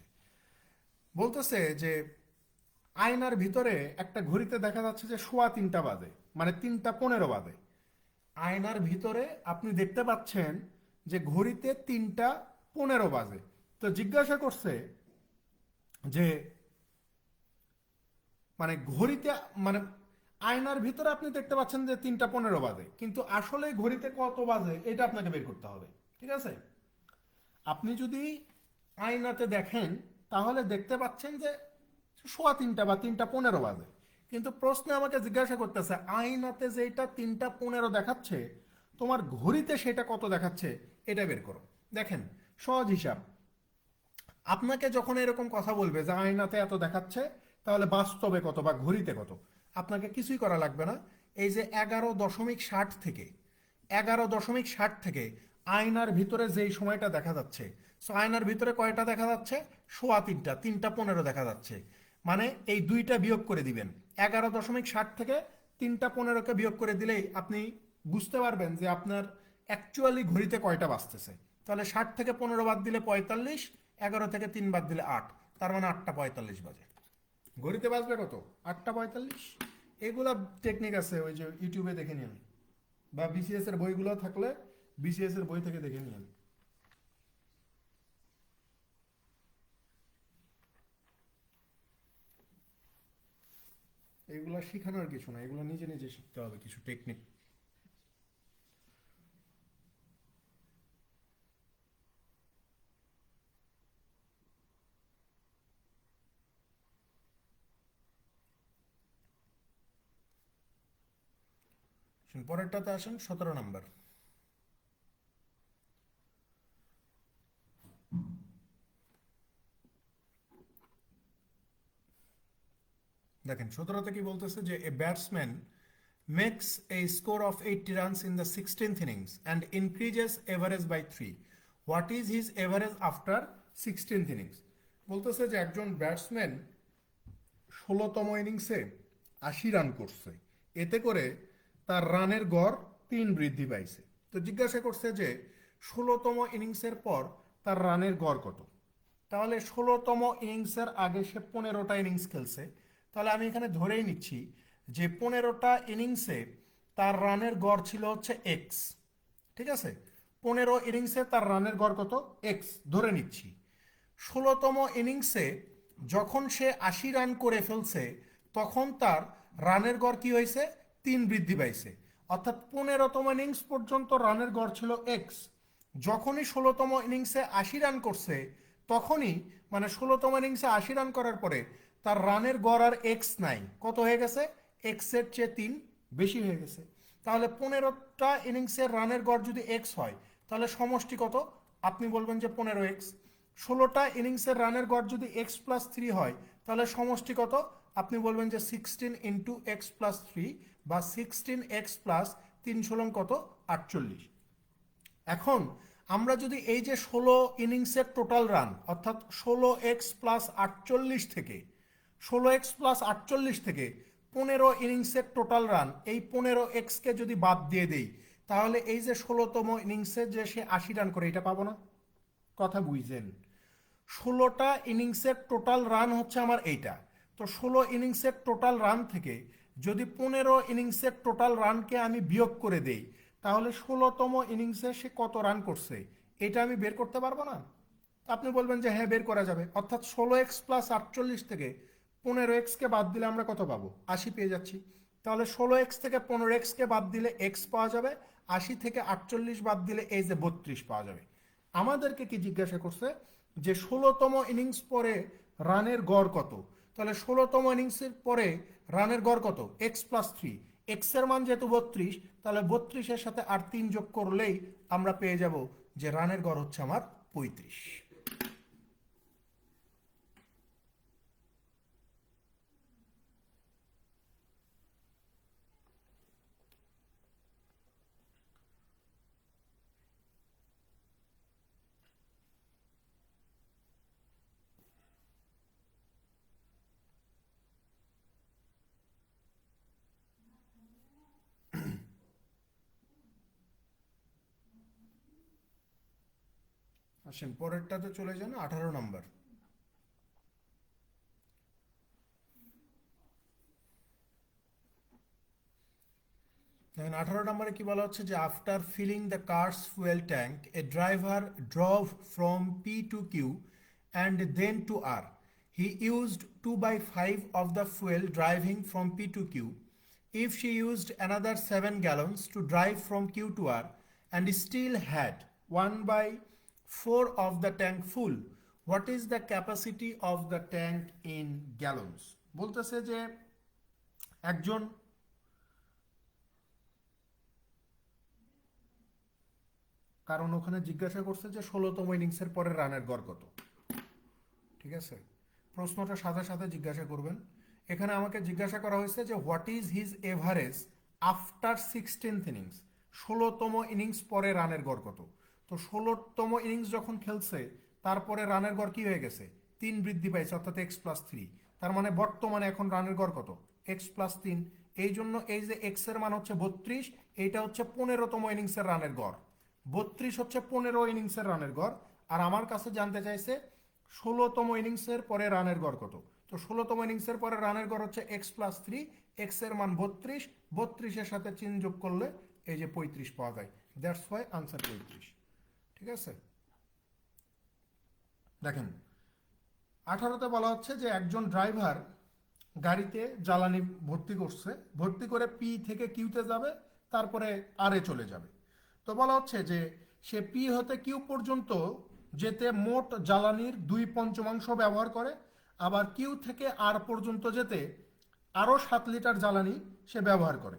বলতেছে যে আয়নার ভিতরে একটা ঘড়িতে দেখা যাচ্ছে যে 3:15 বাজে, মানে 3:15 বাজে। আয়নার ভিতরে আপনি দেখতে পাচ্ছেন যে ঘড়িতে 3:15 বাজে। তো জিজ্ঞাসা করছে যে মানে ঘড়িতে মানে আয়নার ভিতরে আপনি দেখতে পাচ্ছেন যে 3:15 বাজে, কিন্তু আসলে ঘড়িতে কত বাজে এটা আপনাকে বের করতে হবে। ঠিক আছে, আপনি যদি আয়নাতে দেখেন তাহলে দেখতে পাচ্ছেন যে 3:15 বা 3:15 বাজে। কিন্তু প্রশ্নে আমাকে জিজ্ঞাসা করতেছে আয়নাতে যে এটা 3:15 দেখাচ্ছে তোমার ঘড়িতে সেটা কত দেখাচ্ছে এটা বের করো। দেখেন সহজ হিসাব, আপনাকে যখন এরকম কথা বলবে যে আয়নাতে এত দেখাচ্ছে তাহলে বাস্তবে কত বা ঘড়িতে কত, আপনাকে কিছুই করা লাগবে না। এই যে 11.60 থেকে 11.60 থেকে আয়নার ভিতরে যেই সময়টা দেখা যাচ্ছে, সো আয়নার ভিতরে কয়টা দেখা যাচ্ছে? 3:15, 3:15 দেখা যাচ্ছে। মানে এই দুইটা বিয়োগ করে দিবেন, 11.60 থেকে 3:15কে বিয়োগ করে দিলেই আপনি বুঝতে পারবেন যে আপনার অ্যাকচুয়ালি ঘড়িতে কয়টা বাজতেছে। তাহলে 60 থেকে 15 বাদ দিলে 45, 11 থেকে 3 বাদ দিলে 8, তার মানে 8:45 বাজে। ঘড়িতে বাজবে কত? 8:45। এগুলা টেকনিক আছে, ওই যে ইউটিউবে দেখে নিন, বা বিসিএস এর বইগুলো থাকলে বিসিএস এর বই থেকে দেখে নিন। এগুলো শেখানোর কিছু না, এগুলো নিজে নিজে শিখতে হবে কিছু টেকনিক। পরেরটাতে আসেন, 17 নম্বর। দেখেন 17তে কি বলতেছে যে a batsman makes a score of 80 runs in the 16th innings and increases average by 3, what is his average after 16th innings. বলতেছে যে একজন ব্যাটসম্যান 16তম ইনিংসে 80 রান করছে, এতে করে তার রানের গড় 3 বৃদ্ধি পাইছে। তো জিজ্ঞাসা করছে যে 16তম ইনিংসের পর তার রানের গড় কত। তাহলে 16তম ইনিংসের আগে সে 15টা ইনিংস খেলছে, তাহলে আমি এখানে ধরেই নিচ্ছি যে 15টা ইনিংসে তার রানের গড় ছিল হচ্ছে এক্স। ঠিক আছে, 15 ইনিংসে তার রানের গড় কত? এক্স ধরে নিচ্ছি। 16তম ইনিংসে যখন সে 80 রান করে ফেলছে তখন তার রানের গড় কি হয়েছে? 3 বৃদ্ধি পাইছে। অর্থাৎ 15তম ইনিংস পর্যন্ত রানের গড় ছিল এক্স, যখনই 16তম ইনিংসে 80 রান করছে তখনই, মানে 16তম ইনিংসে 80 রান করার পরে তার রানের গড় আর এক্স নাই, কত হয়ে গেছে? এক্সের চেয়ে 3 বেশি হয়ে গেছে। তাহলে 15টা ইনিংসের রানের গড় যদি এক্স হয় তাহলে সমষ্টি কত? আপনি বলবেন যে 15x। 16টা ইনিংসের রানের গড় যদি x+3 হয় তাহলে সমষ্টি কত? আপনি বলবেন যে 16 ইন্টু x+3 বা 16x+3 কত? 48। এখন আমরা যদি এই যে 16 ইনিংসের টোটাল রান অর্থাৎ 16x+48 থেকে 16x+48 থেকে 15 ইনিংসের টোটাল রান, এই 15xকে যদি বাদ দিয়ে দেই তাহলে এই যে 16তম ইনিংসে যে সে 80 রান করে এটা পাবো না? কথা বুঝছেন? 16টা ইনিংসের টোটাল রান হচ্ছে আমার এইটা। তো 16 ইনিংসের টোটাল রান থেকে যদি 15 ইনিংসের টোটাল রানকে আমি বিয়োগ করে দেই তাহলে 16তম ইনিংসে সে কত রান করছে এটা আমি বের করতে পারবো না? আপনি বলবেন যে হ্যাঁ বের করা যাবে। অর্থাৎ 16x+48 থেকে 15xকে বাদ দিলে আমরা কত পাবো? 80 পেয়ে যাচ্ছি। তাহলে 16x থেকে 15xকে বাদ দিলে x পাওয়া যাবে, 80 থেকে 48 বাদ দিলে এই যে 32 পাওয়া যাবে। আমাদেরকে কি জিজ্ঞাসা করছে যে 16তম ইনিংস পরে রানের গড় কত। তাহলে 16তম ইনিংসের পরে রানের গড় কত? x+3। এক্স এর মান যেহেতু 32, তাহলে 32-এর সাথে আর 3 যোগ করলেই আমরা পেয়ে যাব যে রানের গড় হচ্ছে আমার 35। আসেন পরেরটাতে চলে যান, 18 নম্বর। দেখেন 18 নম্বরে কি বলা হচ্ছে যে after filling the car's fuel tank a driver drove from P to Q and then to R. He used 2/5 of the fuel driving from P to Q. If she used another 7 gallons to drive from Q to R and still had 1/4 of the tank full, what is the capacity of the tank in gallons? বলতেছে যে একজন কারণ ওখানে জিজ্ঞাসা করছে যে 16তম ইনিংসের পরে রানের গড় কত। ঠিক আছে, প্রশ্নটা সাথে সাথে জিজ্ঞাসা করবেন। এখানে আমাকে জিজ্ঞাসা করা হয়েছে যে what is his average after 16th innings, 16তম ইনিংস পরে রানের গড় কত। তো 16তম ইনিংস যখন খেলছে তারপরে রানের গড় কি হয়ে গেছে, 3 বৃদ্ধি পাইছে, অর্থাৎ x+3। তার মানে বর্তমানে এখন রানের গড় কত, x+3। এই জন্য এই যে x এর মান হচ্ছে 32, এইটা হচ্ছে 15তম ইনিংসের রানের গড়। 32 হচ্ছে 15 ইনিংসের রানের গড়। আর আমার কাছে জানতে চাইছে 16তম ইনিংসের পরে রানের গড় কত। তো 16তম ইনিংসের পরে রানের গড় হচ্ছে x+3, x এর মান 32, 32-এর সাথে 3 যোগ করলে এই যে 35 পাওয়া যায়। That's why answer 35। ঠিক আছে, দেখেন 18তে বলা হচ্ছে যে একজন ড্রাইভার গাড়িতে জ্বালানি ভর্তি করছে, ভর্তি করে পি থেকে কিউতে যাবে, তারপরে আরে চলে যাবে। তো বলা হচ্ছে যে সে পি হতে কিউ পর্যন্ত যেতে মোট জ্বালানির 2/5 ব্যবহার করে, আবার কিউ থেকে আর পর্যন্ত যেতে আরও 7 লিটার জ্বালানি সে ব্যবহার করে।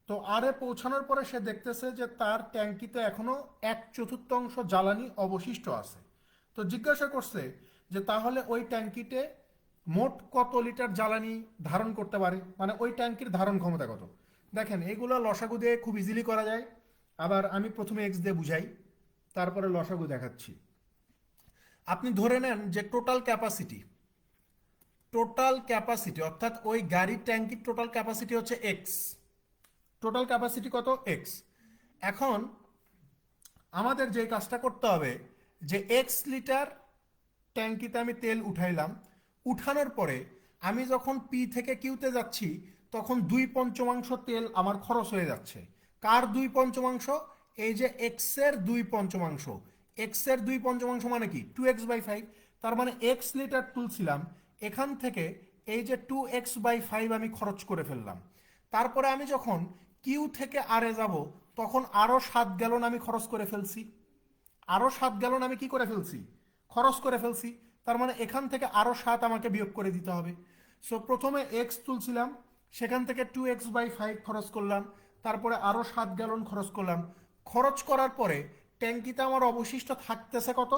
তো আরে পৌঁছানোর পরে সে দেখতেছে যে তার ট্যাঙ্কিতে এখনো 1/4 জ্বালানি অবশিষ্ট আছে। তো জিজ্ঞাসা করছে যে তাহলে ওই ট্যাঙ্কিতে মোট কত লিটার জ্বালানি ধারণ করতে পারে, মানে ওই ট্যাঙ্কির ধারণ ক্ষমতা কত। দেখেন এগুলো লসাগু দিয়ে খুব ইজিলি করা যায়। আবার আমি প্রথমে এক্স দিয়ে বুঝাই, তারপরে লসাগু দেখাচ্ছি। আপনি ধরে নেন যে টোটাল ক্যাপাসিটি অর্থাৎ ওই গাড়ির ট্যাঙ্কির টোটাল ক্যাপাসিটি হচ্ছে এক্স। টোটাল ক্যাপাসিটি কত, এক্স। এখন আমাদের যে কাজটা করতে হবে যে এক্স লিটার ট্যাঙ্কিতে আমি তেল উঠাইলাম, উঠানোর পরে আমি যখন পি থেকে কিউতে যাচ্ছি তখন 2/5 তেল আমার খরচ হয়ে যাচ্ছে। কার 2/5? এই যে এক্স এর 2/5। এক্স এর 2/5 মানে কি 2x/5। তার মানে এক্স লিটার তুলছিলাম, এখান থেকে এই যে 2x/5 আমি খরচ করে ফেললাম। তারপরে আমি যখন কিউ থেকে আরে যাব তখন আরও 7 গ্যালন আমি খরচ করে ফেলছি। আরও 7 গ্যালন আমি কি করে ফেলছি, খরচ করে ফেলছি। তার মানে এখান থেকে আরও 7 আমাকে বিয়োগ করে দিতে হবে। সো প্রথমে এক্স তুলছিলাম, সেখান থেকে 2x/5 খরচ করলাম, তারপরে আরও 7 গ্যালন খরচ করলাম। খরচ করার পরে ট্যাঙ্কিতে আমার অবশিষ্ট থাকতেছে কত,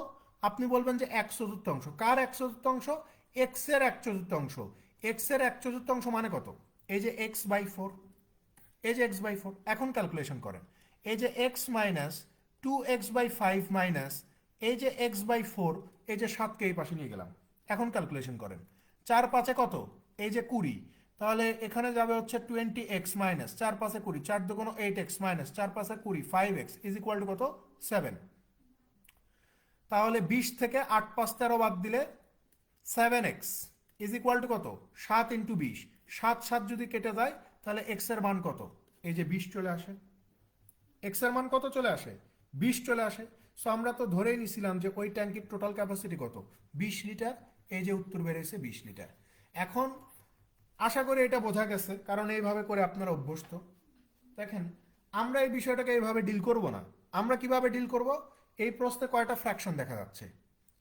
আপনি বলবেন যে 1/4। কার 1/4? এক্স এর 1/4। এক্স এর 1/4 মানে কত, এই যে x/4, এই যে x/4। এখন ক্যালকুলেশন করেন, এই যে x মাইনাস 2x/5 মাইনাস এই যে x/4, এই যে 7কে এই পাশে নিয়ে গেলাম। এখন ক্যালকুলেশন করেন, 4×5 কত, এই যে 20। তাহলে এখানে যাবে হচ্ছে 20x minus 4×5 20, 4×2 8x minus 4×5 20, 5x is equal to কত, 7। তাহলে 20 থেকে 8×5 13 বাদ দিলে 7x ইজ ইকুয়াল টু কত, 7 × 20। 7 7 যদি কেটে যায় তাহলে এক্স এর মান কত, এই যে 20 চলে আসে। এক্স এর মান কত চলে আসে, 20 চলে আসে। সো আমরা তো ধরেই নিছিলাম যে ওই ট্যাঙ্কির টোটাল ক্যাপাসিটি কত, 20 লিটার। এই যে উত্তর বেরিয়েছে 20 লিটার। এখন আশা করি এটা বোঝা গেছে, কারণ এইভাবে করে আপনারা অভ্যস্ত। দেখেন আমরা এই বিষয়টাকে এইভাবে ডিল করব না। আমরা কিভাবে ডিল করব, এই প্রশ্নে কয়টা ফ্র্যাকশন দেখা যাচ্ছে,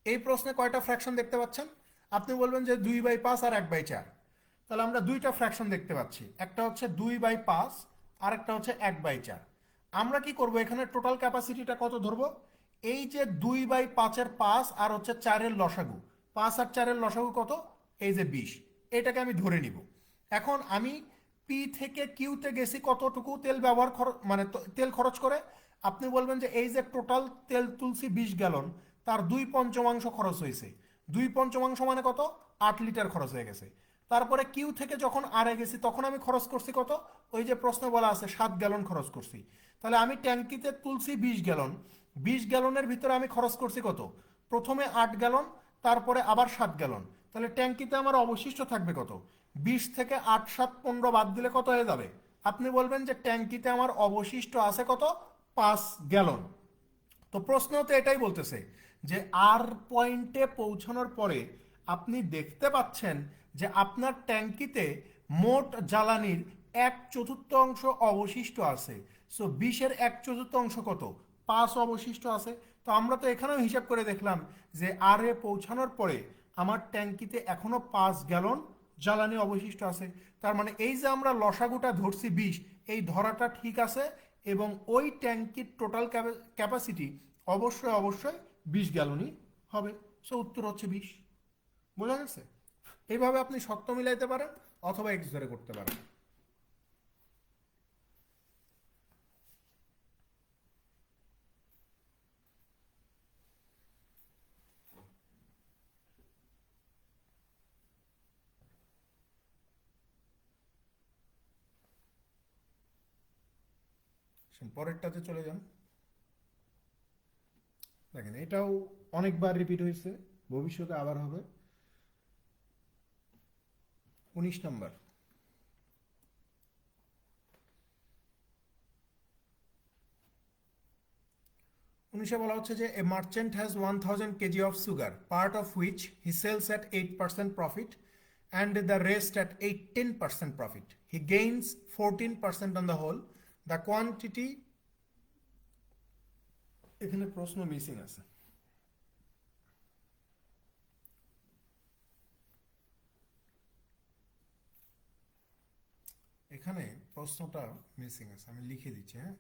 এই প্রশ্নে কয়টা ফ্র্যাকশন দেখতে পাচ্ছেন। আপনি বলবেন যে 2/5 আর 1/4। তাহলে আমরা দুইটা ফ্র্যাকশন দেখতে পাচ্ছি, একটা হচ্ছে 2/5 আর একটা হচ্ছে 1/4। আমরা কি করব, এখানে টোটাল ক্যাপাসিটিটা কত ধরবো, এই যে 2/5-এর 5 আর হচ্ছে 4-এর লসাগু, 5 আর 4-এর লসাগু কত, এই যে 20, এটাকে আমি ধরে নিব। এখন আমি পি থেকে কিউতে গেছি কতটুকু তেল ব্যবহার মানে তেল খরচ করে। আপনি বলবেন যে এই যে টোটাল তেল তুলছি 20 গ্যালন, তার 2/5 খরচ হয়েছে। 2/5 মানে কত, 8 লিটার খরচ হয়ে গেছে। তারপরে কিউ থেকে যখন আরে গেছি তখন আমি খরচ করছি কত, ওই যে প্রশ্ন বলা আছে 7 গ্যালন খরচ করছি। তাহলে আমি ট্যাঙ্কিতে তুলছি 20 গ্যালন, 20 গ্যালনের ভিতরে আমি খরচ করছি কত, প্রথমে 8 গ্যালন, তারপরে আবার 7 গ্যালন। তাহলে ট্যাঙ্কিতে আমার অবশিষ্ট থাকবে কত, 20 থেকে 8 7 15 বাদ দিলে কত হয়ে যাবে। আপনি বলবেন যে ট্যাঙ্কিতে আমার অবশিষ্ট আছে কত, 5 গ্যালন। তো প্রশ্ন তো এটাই বলতেছে যে আর পয়েন্টে পৌঁছানোর পরে আপনি দেখতে পাচ্ছেন যে আপনার ট্যাঙ্কিতে মোট জ্বালানির 1/4 অবশিষ্ট আছে। সো 20-এর 1/4 কত, 5 অবশিষ্ট আছে। তো আমরা তো এখানেও হিসাব করে দেখলাম যে আর এ পৌঁছানোর পরে আমার ট্যাঙ্কিতে এখনো 5 গ্যালন জ্বালানি অবশিষ্ট আছে। তার মানে এই যে আমরা লসাগুটা ধরছি 20, এই ধরাটা ঠিক আছে এবং ওই ট্যাঙ্কির টোটাল ক্যাপাসিটি অবশ্যই অবশ্যই 20 গ্যালনই হবে। সো উত্তর হচ্ছে 20। বোঝা গেছে? এইভাবে আপনি সত্য মিলাইতে পারেন অথবা এক্স ধরে করতে পারেন। পরেরটাতে চলে যান। দেখেন এটাও অনেকবার রিপিট হয়েছে, ভবিষ্যতে আবার হবে। 19 নম্বর। 19-এ বলা হচ্ছে যে a merchant has 1000 kg of sugar, part of which he sells at 8% profit and the rest at 18% profit. He gains 14% on the whole. The quantity, এখানে প্রশ্ন মিসিং আছে। এখানে প্রশ্নটা মিসিং আছে, আমি লিখে দিচ্ছি। হ্যাঁ,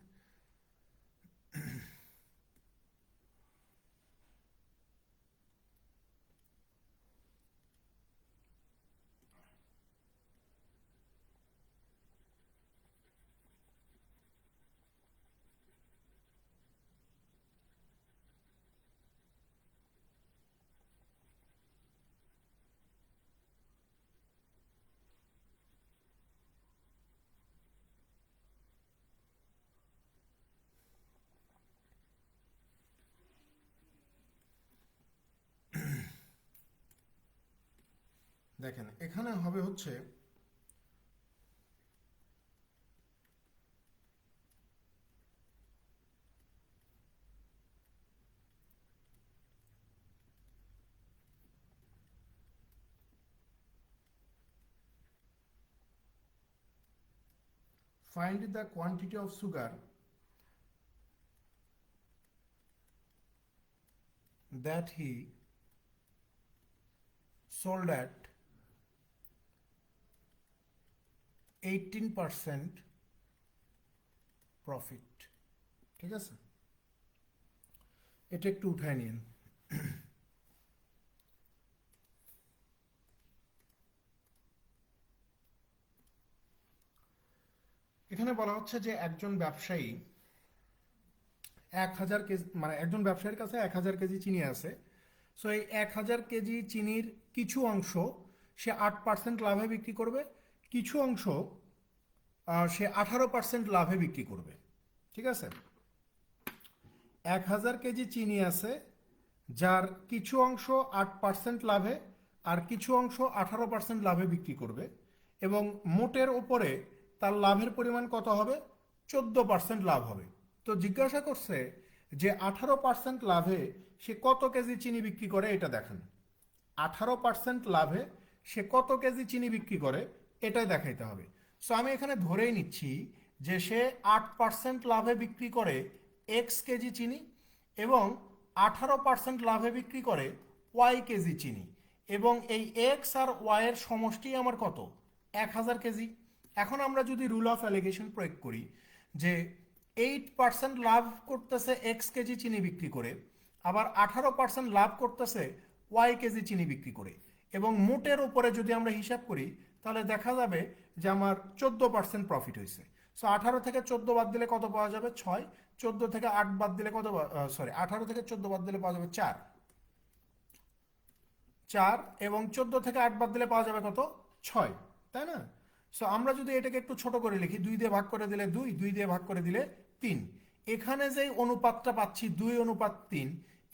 দেখেন এখানে হবে হচ্ছে find the quantity of sugar that he sold at 18% profit. ঠিক আছে, এটা একটু উঠায় নিন। এখানে বলা হচ্ছে যে একজন ব্যবসায়ী 1000 কেজি, মানে একজন ব্যবসায়ীর কাছে 1000 কেজি চিনি আছে। সো এই 1000 কেজি চিনির কিছু অংশ সে 8% লাভে বিক্রি করবে, কিছু অংশ সে 18% লাভে বিক্রি করবে। ঠিক আছে, 1000 কেজি চিনি আছে যার কিছু অংশ 8% লাভে আর কিছু অংশ 18% লাভে বিক্রি করবে এবং মোটের ওপরে তার লাভের পরিমাণ কত হবে? 14% লাভ হবে। তো জিজ্ঞাসা করছে যে 18% লাভে সে কত কেজি চিনি বিক্রি করে, এটা দেখেন। 18% লাভে সে কত কেজি চিনি বিক্রি করে এটাই দেখাইতে হবে। সো আমি এখানে ধরেই নিচ্ছি যে সে 8% লাভে বিক্রি করে এক্স কেজি চিনি এবং 18% লাভে বিক্রি করে ওয়াই কেজি চিনি এবং এই এক্স আর ওয়াই এর সমষ্টি আমার কত? 1000 কেজি। এখন আমরা যদি রুল অফ অ্যালিগেশন প্রয়োগ করি যে 8% লাভ করতেছে এক্স কেজি চিনি বিক্রি করে, আবার 18% লাভ করতেছে ওয়াই কেজি চিনি বিক্রি করে, এবং মোটের উপরে যদি আমরা হিসাব করি তাহলে দেখা যাবে যে আমার 14% প্রফিট হয়েছে। সো 18 থেকে 14 বাদ দিলে কত পাওয়া যাবে? 6। 14 থেকে 8 বাদ দিলে কত? সরি, 18 থেকে 14 বাদ দিলে পাওয়া যাবে 4। 4 এবং 14 থেকে 8 বাদ দিলে পাওয়া যাবে কত? 6, তাই না? সো আমরা যদি এটাকে একটু ছোট করে লিখি, 2 দিয়ে ভাগ করে দিলে 2, 2 দিয়ে ভাগ করে দিলে 3। এখানে যে অনুপাতটা পাচ্ছি 2:3,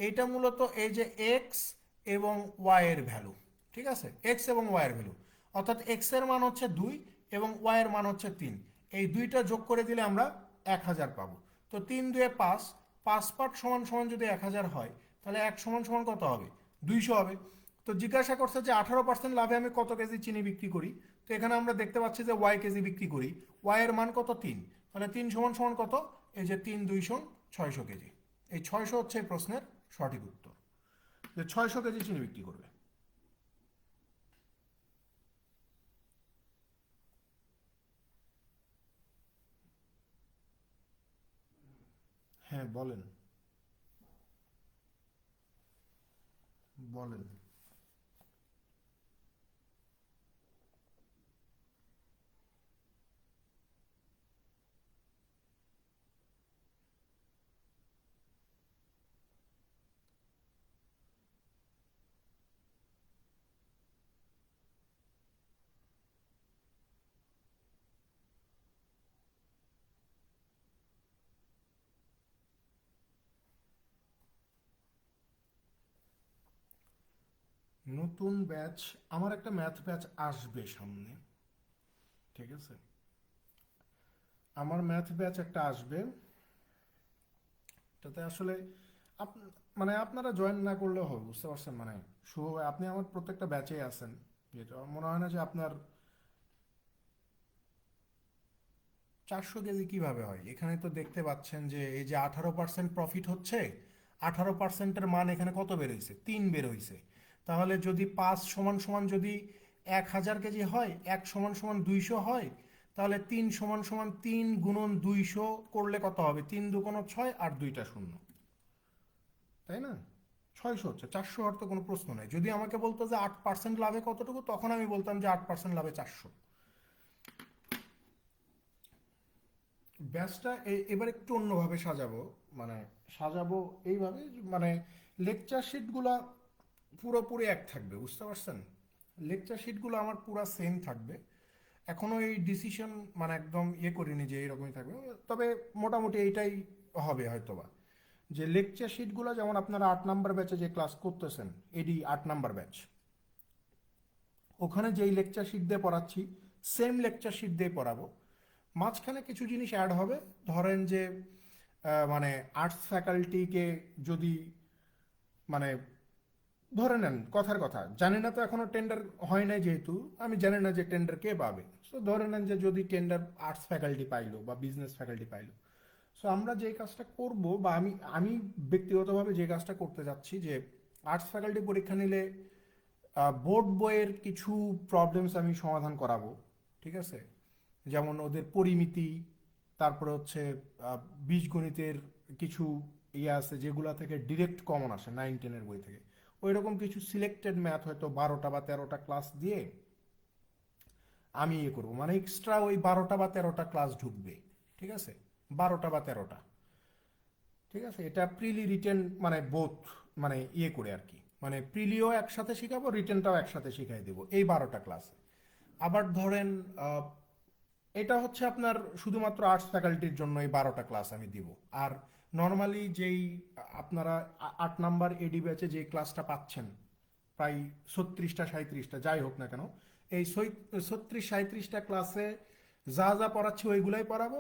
এইটা মূলত এই যে এক্স এবং ওয়াই এর ভ্যালু। ঠিক আছে, এক্স এবং ওয়াই এর ভ্যালু, অর্থাৎ এক্স এর মান হচ্ছে 2 এবং ওয়াই এর মান হচ্ছে 3। এই দুইটা যোগ করে দিলে আমরা 1000 পাবো। তো 3 2 5, 5 পার্ট সমান সমান যদি 1000 হয় তাহলে 1 সমান সমান কত হবে? 200 হবে। তো জিজ্ঞাসা করছে যে 18% লাভে আমি কত কেজি চিনি বিক্রি করি। তো এখানে আমরা দেখতে পাচ্ছি যে ওয়াই কেজি বিক্রি করি, ওয়াই এর মান কত? 3। তাহলে 3 সমান সমান কত? এই যে 3 2 600 কেজি। এই 600 হচ্ছে এই প্রশ্নের সঠিক উত্তর, যে 600 কেজি চিনি বিক্রি করবে। হ্যাঁ বলেন, বলেন। নতুন ব্যাচ, আমার একটা ম্যাথ ব্যাচ আসবে সামনে, ঠিক আছে? আমার ম্যাথ ব্যাচ একটা আসবে, এটাতে আসলে মানে আপনারা জয়েন না করলেও হবে, বুঝতে পারছেন? মানে শুভ ভাই, আপনি আমার প্রত্যেকটা ব্যাচে আছেন, যেটা আমার মনে হয় না যে আপনার 400 কেজি কিভাবে হয়। এখানে তো দেখতে পাচ্ছেন যে এই যে 18% প্রফিট হচ্ছে, 18%-এর মান এখানে কত বের হয়েছে? 3 বের হয়েছে। তাহলে যদি 5 সমান সমান যদি 1000 কেজি হয়, 1 সমান সমান 200 হয়, তাহলে 3 সমান সমান 3 গুণন 200 করলে কত হবে? 3 দুগুণ 6 আর 2টা শূন্য, তাই না? 600 হচ্ছে, 400 হওয়ার তো কোনো প্রশ্ন নাই। যদি আমাকে বলতো যে 8% লাভে কতটুকু, তখন আমি বলতাম যে 8% লাভে 400। ব্যাচটা এবার একটু অন্যভাবে সাজাবো, মানে সাজাবো এইভাবে মানে লেকচার শিটগুলা পুরোপুরি এক থাকবে, বুঝতে পারছেন? লেকচার শিটগুলো আমার পুরো সেম থাকবে। এখনো এই ডিসিশন মানে একদম ইয়ে করিনি যে এইরকমই থাকবে, তবে মোটামুটি এইটাই হবে হয়তোবা। যে লেকচার শিটগুলো যেমন আপনারা 8 নাম্বার ব্যাচে যে ক্লাস করতেছেন, এডি 8 নাম্বার ব্যাচ, ওখানে যেই লেকচার শিট দিয়ে পড়াচ্ছি সেম লেকচার শিট দিয়ে পড়াবো। মাঝখানে কিছু জিনিস অ্যাড হবে। ধরেন যে মানে আর্টস ফ্যাকাল্টিকে যদি মানে ধরে নেন, কথার কথা জানি না তো, এখনো টেন্ডার হয় নাই যেহেতু, আমি জানি না যে টেন্ডার কে পাবে। সো ধরে নেন যে যদি টেন্ডার আর্টস ফ্যাকাল্টি পাইলো বা বিজনেস ফ্যাকাল্টি পাইলো, সো আমরা যে কাজটা করব বা আমি আমি ব্যক্তিগতভাবে যে কাজটা করতে যাচ্ছি, যে আর্টস ফ্যাকাল্টি পরীক্ষা নিলে বোর্ড বইয়ের কিছু প্রবলেমস আমি সমাধান করাবো, ঠিক আছে? যেমন ওদের পরিমিতি, তারপরে হচ্ছে বীজগণিতের কিছু ইয়ে আছে যেগুলো থেকে ডিরেক্ট কমন আসে 9-10-এর বই থেকে। ওই রকম কিছু সিলেক্টেড ম্যাথ হয়তো 12টা বা 13টা ক্লাস দিয়ে আমি ইয়ে করবো, মানে এক্সট্রা ওই 12টা বা 13টা ক্লাস ঢুকবে, ঠিক আছে? 12টা বা 13টা, ঠিক আছে? এটা প্রিলি রিটেন মানে বোথ, মানে ইয়ে করে আর কি, মানে প্রিলিও একসাথে শেখাবো, রিটেনটাও একসাথে শিখাই দেবো এই 12টা ক্লাসে। আবার ধরেন এটা হচ্ছে আপনার শুধুমাত্র আর্টস ফ্যাকাল্টির জন্য এই 12টা ক্লাস আমি দিব। আর নর্মালি যেই আপনারা 8 নাম্বার এডি ব্যাচে যে ক্লাসটা পাচ্ছেন, প্রায় 36টা 37টা যাই হোক না কেন, এই 36-37টা ক্লাসে যা যা পড়াচ্ছি ওইগুলাই পড়াবো।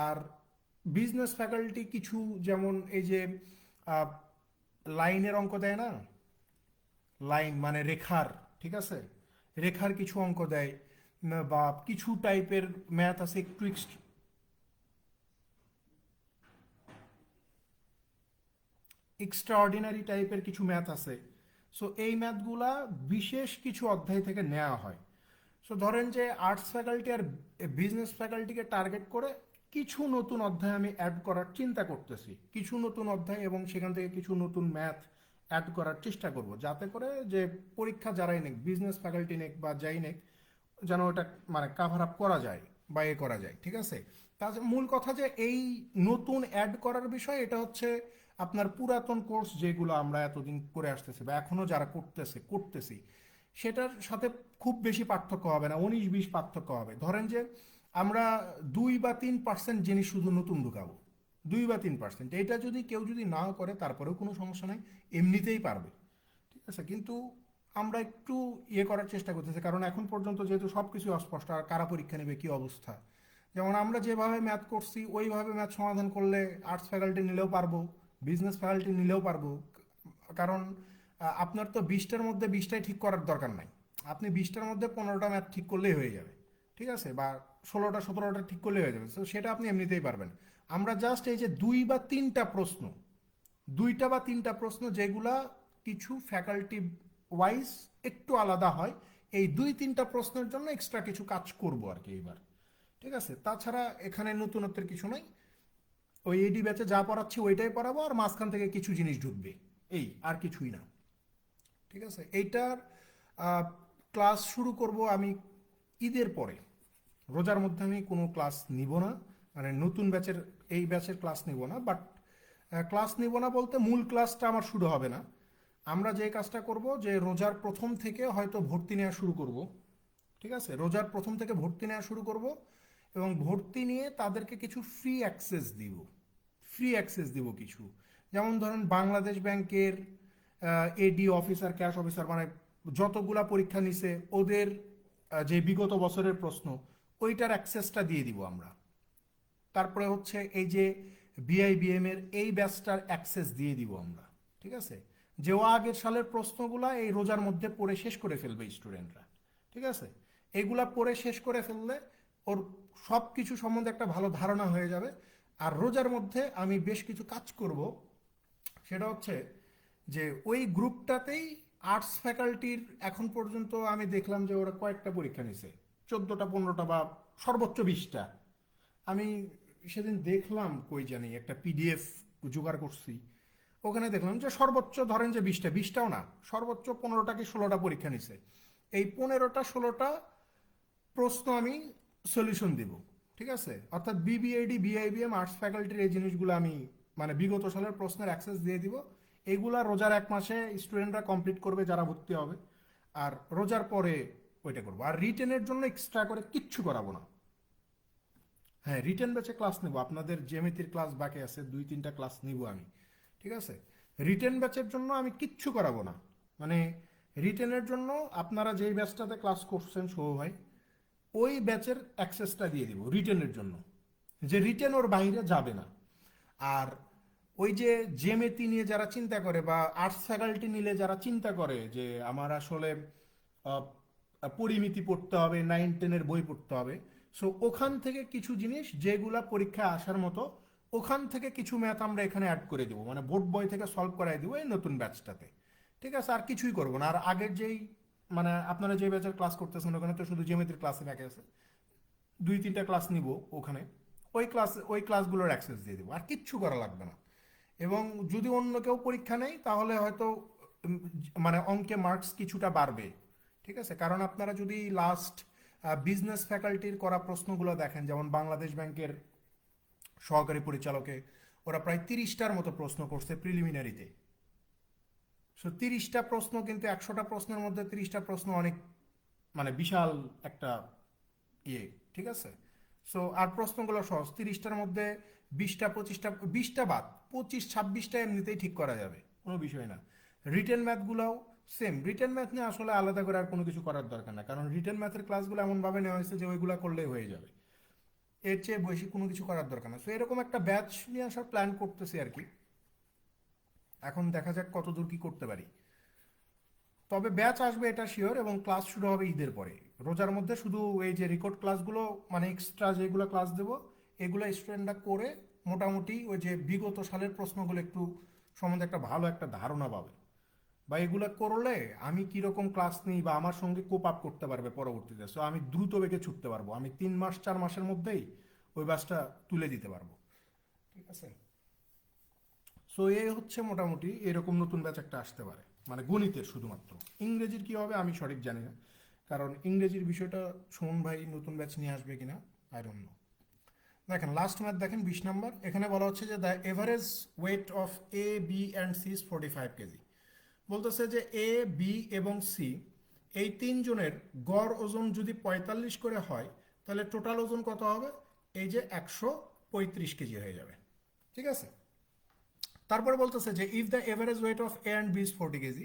আর বিজনেস ফ্যাকাল্টি কিছু, যেমন এই যে আহ, লাইনের অঙ্ক দেয় না, লাইন মানে রেখার, ঠিক আছে? রেখার কিছু অঙ্ক দেয়, বা কিছু টাইপের ম্যাথ আছে একটু এক্সট্রা অর্ডিনারি টাইপের কিছু ম্যাথ আছে। সো এই ম্যাথগুলা বিশেষ কিছু অধ্যায় থেকে নেওয়া হয়। সো ধরেন যে আর্টস ফ্যাকাল্টি আর বিজনেস ফ্যাকাল্টিকে টার্গেট করে কিছু নতুন অধ্যায় আমি অ্যাড করার চিন্তা করতেছি, কিছু নতুন অধ্যায়, এবং সেখান থেকে কিছু নতুন ম্যাথ অ্যাড করার চেষ্টা করব, যাতে করে যে পরীক্ষা যারাই নেক, বিজনেস ফ্যাকাল্টি নেক বা যাই নেক, যেন ওটা মানে কাভার আপ করা যায় বা এ করা যায়, ঠিক আছে? তাছাড়া মূল কথা যে এই নতুন অ্যাড করার বিষয়, এটা হচ্ছে আপনার পুরাতন কোর্স যেগুলো আমরা এতদিন করে আসতেছি বা এখনো যারা করতেছি সেটার সাথে খুব বেশি পার্থক্য হবে না, 19-20 পার্থক্য হবে। ধরেন যে আমরা 2 বা 3% জিনিস শুধু নতুন ঢুকাবো, 2 বা 3%, এটা যদি কেউ যদি নাও করে তারপরেও কোনো সমস্যা নাই, এমনিতেই পারবে, ঠিক আছে? কিন্তু আমরা একটু ইয়ে করার চেষ্টা করতেছি, কারণ এখন পর্যন্ত যেহেতু সব কিছু অস্পষ্ট, আর কারা পরীক্ষা নেবে কি অবস্থা। যেমন আমরা যেভাবে ম্যাথ করছি ওইভাবে ম্যাথ সমাধান করলে আর্টস ফ্যাকাল্টি নিলেও পারবো, বিজনেস ফ্যাকাল্টি নিলেও পারবো। কারণ আপনার তো 20টার মধ্যে 20টাই ঠিক করার দরকার নাই, আপনি 20টার মধ্যে 15টা ম্যাথ ঠিক করলেই হয়ে যাবে, ঠিক আছে? বা 16টা 17টা ঠিক করলেই হয়ে যাবে, তো সেটা আপনি এমনিতেই পারবেন। আমরা জাস্ট এই যে 2 বা 3টা প্রশ্ন, 2টা বা 3টা প্রশ্ন যেগুলা কিছু ফ্যাকাল্টি ওয়াইজ একটু আলাদা হয়, এই 2-3টা প্রশ্নের জন্য এক্সট্রা কিছু কাজ করব আর কি এবার। ঠিক আছে, তাছাড়া এখানে নতুনত্বের কিছু নাই। ওই এডি ব্যাচে যা পড়াচ্ছি ওইটাই পড়াবো, আর মাঝখান থেকে কিছু জিনিস ঢুকবে, এই আর কিছুই না। ঠিক আছে, এইটার ক্লাস শুরু করব আমি ঈদের পরে। রোজার মধ্যে আমি কোনো ক্লাস নিব না, মানে নতুন ব্যাচের এই ব্যাচের ক্লাস নিব না। বাট ক্লাস নিব না বলতে মূল ক্লাসটা আমার শুরু হবে না। আমরা যে কাজটা করব যে রোজার প্রথম থেকে হয়তো ভর্তি নেওয়া শুরু করব। ঠিক আছে, রোজার প্রথম থেকে ভর্তি নেওয়া শুরু করব, এবং ভর্তি নিয়ে তাদেরকে কিছু ফ্রি অ্যাক্সেস দিব। ফ্রি অ্যাক্সেস দিব কিছু, যেমন ধরেন বাংলাদেশ ব্যাংকের এডি অফিসার, ক্যাশ অফিসার, মানে যতগুলা পরীক্ষা নিছে ওদের যে বিগত বছরের প্রশ্ন, ওইটার অ্যাক্সেসটা দিয়ে দিব আমরা। তারপরে হচ্ছে এই যে বিআইবিএম এর এই ব্যাচটার অ্যাক্সেস দিয়ে দিব আমরা। ঠিক আছে, যে ও আগের সালের প্রশ্নগুলা এই রোজার মধ্যে পড়ে শেষ করে ফেলবে স্টুডেন্টরা। ঠিক আছে, এইগুলা পড়ে শেষ করে ফেললে ওর সব কিছু সম্বন্ধে একটা ভালো ধারণা হয়ে যাবে। আর রোজার মধ্যে আমি বেশ কিছু কাজ করব, সেটা হচ্ছে যে ওই গ্রুপটাতেই আর্টস ফ্যাকাল্টির এখন পর্যন্ত আমি দেখলাম যে ওরা কয়েকটা পরীক্ষা নিছে, 14টা 15টা বা সর্বোচ্চ 20টা। আমি সেদিন দেখলাম কই জানি একটা পিডিএফ জোগাড় করছি, ওখানে দেখলাম যে সর্বোচ্চ ধরেন যে 20টাও না, সর্বোচ্চ 15টা কি 16টা পরীক্ষা নিছে। এই 15টা 16টা প্রশ্ন আমি সলিউশন দিব। ঠিক আছে, অর্থাৎ বিবিএডি বিআইবিএম আর্টস ফ্যাকাল্টির এই জিনিসগুলো আমি মানে বিগত সালের প্রশ্নের অ্যাক্সেস দিয়ে দিব। এইগুলা রোজার 1 মাসে স্টুডেন্টরা কমপ্লিট করবে যারা ভর্তি হবে, আর রোজার পরে ওইটা করবো। আর রিটেনের জন্য এক্সট্রা করে কিচ্ছু করাবো না। হ্যাঁ, রিটেন ব্যাচে ক্লাস নেব, আপনাদের জ্যামিতির ক্লাস বাকি আছে, 2-3টা ক্লাস নিব আমি। ঠিক আছে, রিটেন ব্যাচের জন্য আমি কিচ্ছু করাবো না। মানে রিটেনের জন্য আপনারা যেই ব্যাচটাতে ক্লাস করছেন শুভ ভাই, ওই ব্যাচের অ্যাক্সেসটা দিয়ে দিব রিটেনের জন্য, যে রিটেন ওর বাইরে যাবে না। আর ওই যে জেমেতি নিয়ে যারা চিন্তা করে বা আর্টস ফ্যাকাল্টি নিলে যারা চিন্তা করে যে আমার আসলে আহ, পরিমিতি পড়তে হবে, 9-10-এর বই পড়তে হবে, সো ওখান থেকে কিছু জিনিস যেগুলা পরীক্ষায় আসার মতো, ওখান থেকে কিছু ম্যাথ আমরা এখানে অ্যাড করে দিব, মানে বোর্ড বই থেকে সলভ করাই দিব এই নতুন ব্যাচটাতে। ঠিক আছে, আর কিছুই করবো না। আর আগের যেই মানে আপনারা যে ব্যাচের ক্লাস করতেছেন ওখানে তো শুধু জ্যামিতির ক্লাসে ব্যাকে আছে, 2-3টা ক্লাস নিব ওখানে, ওই ক্লাসগুলোর অ্যাক্সেস দিয়ে দেবো, আর কিচ্ছু করা লাগবে না। এবং যদি অন্য কেউ পরীক্ষা নেয় তাহলে হয়তো উম, মানে অঙ্কে মার্কস কিছুটা বাড়বে। ঠিক আছে, কারণ আপনারা যদি লাস্ট বিজনেস ফ্যাকাল্টির করা প্রশ্নগুলো দেখেন, যেমন বাংলাদেশ ব্যাংকের সহকারী পরিচালকে ওরা প্রায় 30টার মতো প্রশ্ন করছে প্রিলিমিনারিতে। সো 30টা প্রশ্ন কিন্তু 100টা প্রশ্নের মধ্যে 30টা প্রশ্ন অনেক মানে বিশাল একটা ইয়ে। ঠিক আছে, সো আর প্রশ্নগুলো সহজ, 30টার মধ্যে 20টা 25টা, 20টা বাদ 25-26টা এমনিতেই ঠিক করা যাবে, কোনো বিষয় না। রিটেন ম্যাথগুলোও সেম, রিটেন ম্যাথ নিয়ে আসলে আলাদা করে আর কোনো কিছু করার দরকার না, কারণ রিটেন ম্যাথের ক্লাসগুলো এমনভাবে নেওয়া হয়েছে যে ওইগুলো করলেই হয়ে যাবে, এর চেয়ে বেশি কোনো কিছু করার দরকার না। সো এরকম একটা ব্যাচ নিয়ে আসার প্ল্যান করতেছি আর কি। এখন দেখা যাক কত দূর কি করতে পারি। তবে ব্যাচ আসবে এটা শিওর, এবং ক্লাস শুরু হবে ঈদের পরে। রোজার মধ্যে শুধু এই যে রেকর্ড ক্লাসগুলো মানে এক্সট্রা যেগুলো ক্লাস দেবো, এগুলো স্টুডেন্টরা করে মোটামুটি ওই যে বিগত সালের প্রশ্নগুলো একটু সম্বন্ধে একটা ভালো একটা ধারণা পাবে, বা এগুলো করলে আমি কীরকম ক্লাস নিই বা আমার সঙ্গে কোপ আপ করতে পারবে পরবর্তীতে। সো আমি দ্রুত বেগে ছুটতে পারবো, আমি 3 মাস 4 মাসের মধ্যেই ওই ব্যাচটা তুলে দিতে পারবো। ঠিক আছে, সো এই হচ্ছে মোটামুটি এরকম নতুন ব্যাচ একটা আসতে পারে, মানে গণিতের শুধুমাত্র। ইংরেজির কি হবে আমি সঠিক জানি না, কারণ ইংরেজির বিষয়টা সুমন ভাই নতুন ব্যাচ নিয়ে আসবে কিনা আই ডোন্ট নো। দেখেন লাস্ট ম্যাথ দেখেন 20 নম্বর, এখানে বলা হচ্ছে যে the average weight of a b and c is 45 kg. বলতেছে যে এ বি এবং সি এই তিনজনের গড় ওজন যদি 45 করে হয়, তাহলে টোটাল ওজন কত হবে? এই যে 135 কেজি হয়ে যাবে। ঠিক আছে, তারপরে বলতেছে যে if the average weight of A and B is 40 kg,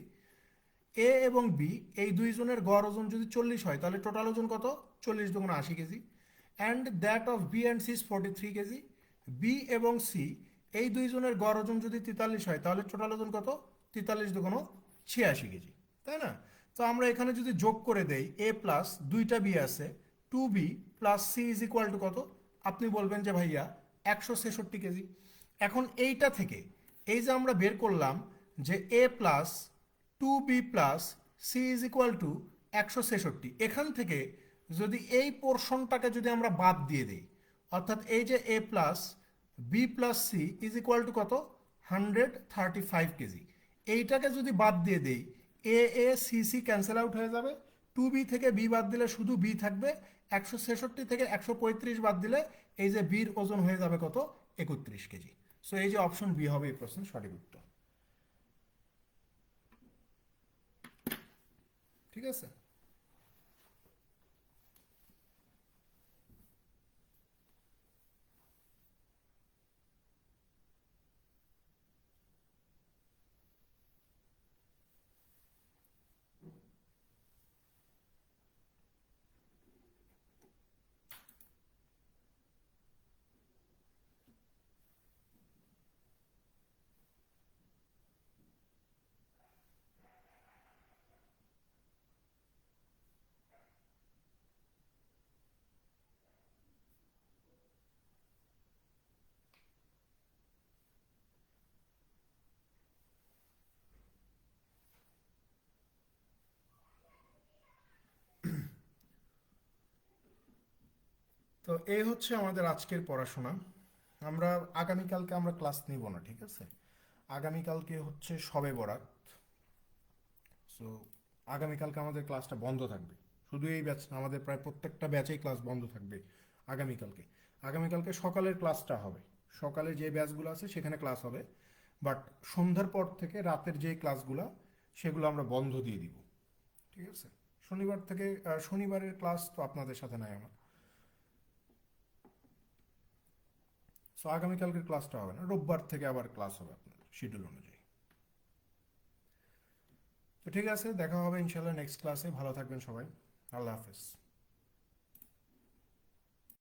A এবং বি এই দুইজনের গড় ওজন যদি 40 হয়, তাহলে টোটাল ওজন কত? 40 × 80 kg. And that of b and c is 43 kg. B এবং সি এই দুইজনের গড় ওজন যদি 43 হয়, তাহলে টোটাল ওজন কত? 43 × 2 = 86 কেজি, তাই না? তো আমরা এখানে যদি যোগ করে দেই এ প্লাস 2টা বি আছে, 2b plus C is equal to কত? আপনি বলবেন যে ভাইয়া 166 কেজি। এখন এইটা থেকে এই যে আমরা বের করলাম যে এ plus 2b plus C is equal to 166, এখান থেকে যদি এই পোর্শনটাকে যদি আমরা বাদ দিয়ে দিই, অর্থাৎ এই যে এ plus B plus C is equal to কত, 135 কেজি, এইটাকে যদি বাদ দিয়ে দেই, A A C C cancel out হয়ে যাবে, 2b থেকে বি বাদ দিলে শুধু বি থাকবে, 166 থেকে 135 বাদ দিলে এই যে বির ওজন হয়ে যাবে কত, 31 কেজি। সো এই যে অপশন বি হবে এই প্রশ্নের সঠিক উত্তর। ঠিক আছে। তো এই হচ্ছে আমাদের আজকের পড়াশোনা। আমরা আগামীকালকে আমরা ক্লাস নিব না, ঠিক আছে। আগামীকালকে হচ্ছে শবে বরাত। সো আগামীকালকে আমাদের ক্লাসটা বন্ধ থাকবে, শুধু এই ব্যাচ না, আমাদের প্রায় প্রত্যেকটা ব্যাচেই ক্লাস বন্ধ থাকবে আগামীকালকে। আগামীকালকে সকালের ক্লাসটা হবে, সকালে যে ব্যাচগুলো আছে সেখানে ক্লাস হবে, বাট সন্ধ্যার পর থেকে রাতের যে ক্লাসগুলো সেগুলো আমরা বন্ধ দিয়ে দিব, ঠিক আছে। শনিবার থেকে শনিবারের ক্লাস তো আপনাদের সাথে নাই আমার। সো আগামীকালকের ক্লাসটা হবে না, রোববার থেকে আবার ক্লাস হবে আপনার শিডিউল অনুযায়ী। তো ঠিক আছে, দেখা হবে ইনশাল্লাহ নেক্সট ক্লাসে। ভালো থাকবেন সবাই, আল্লাহ হাফেজ।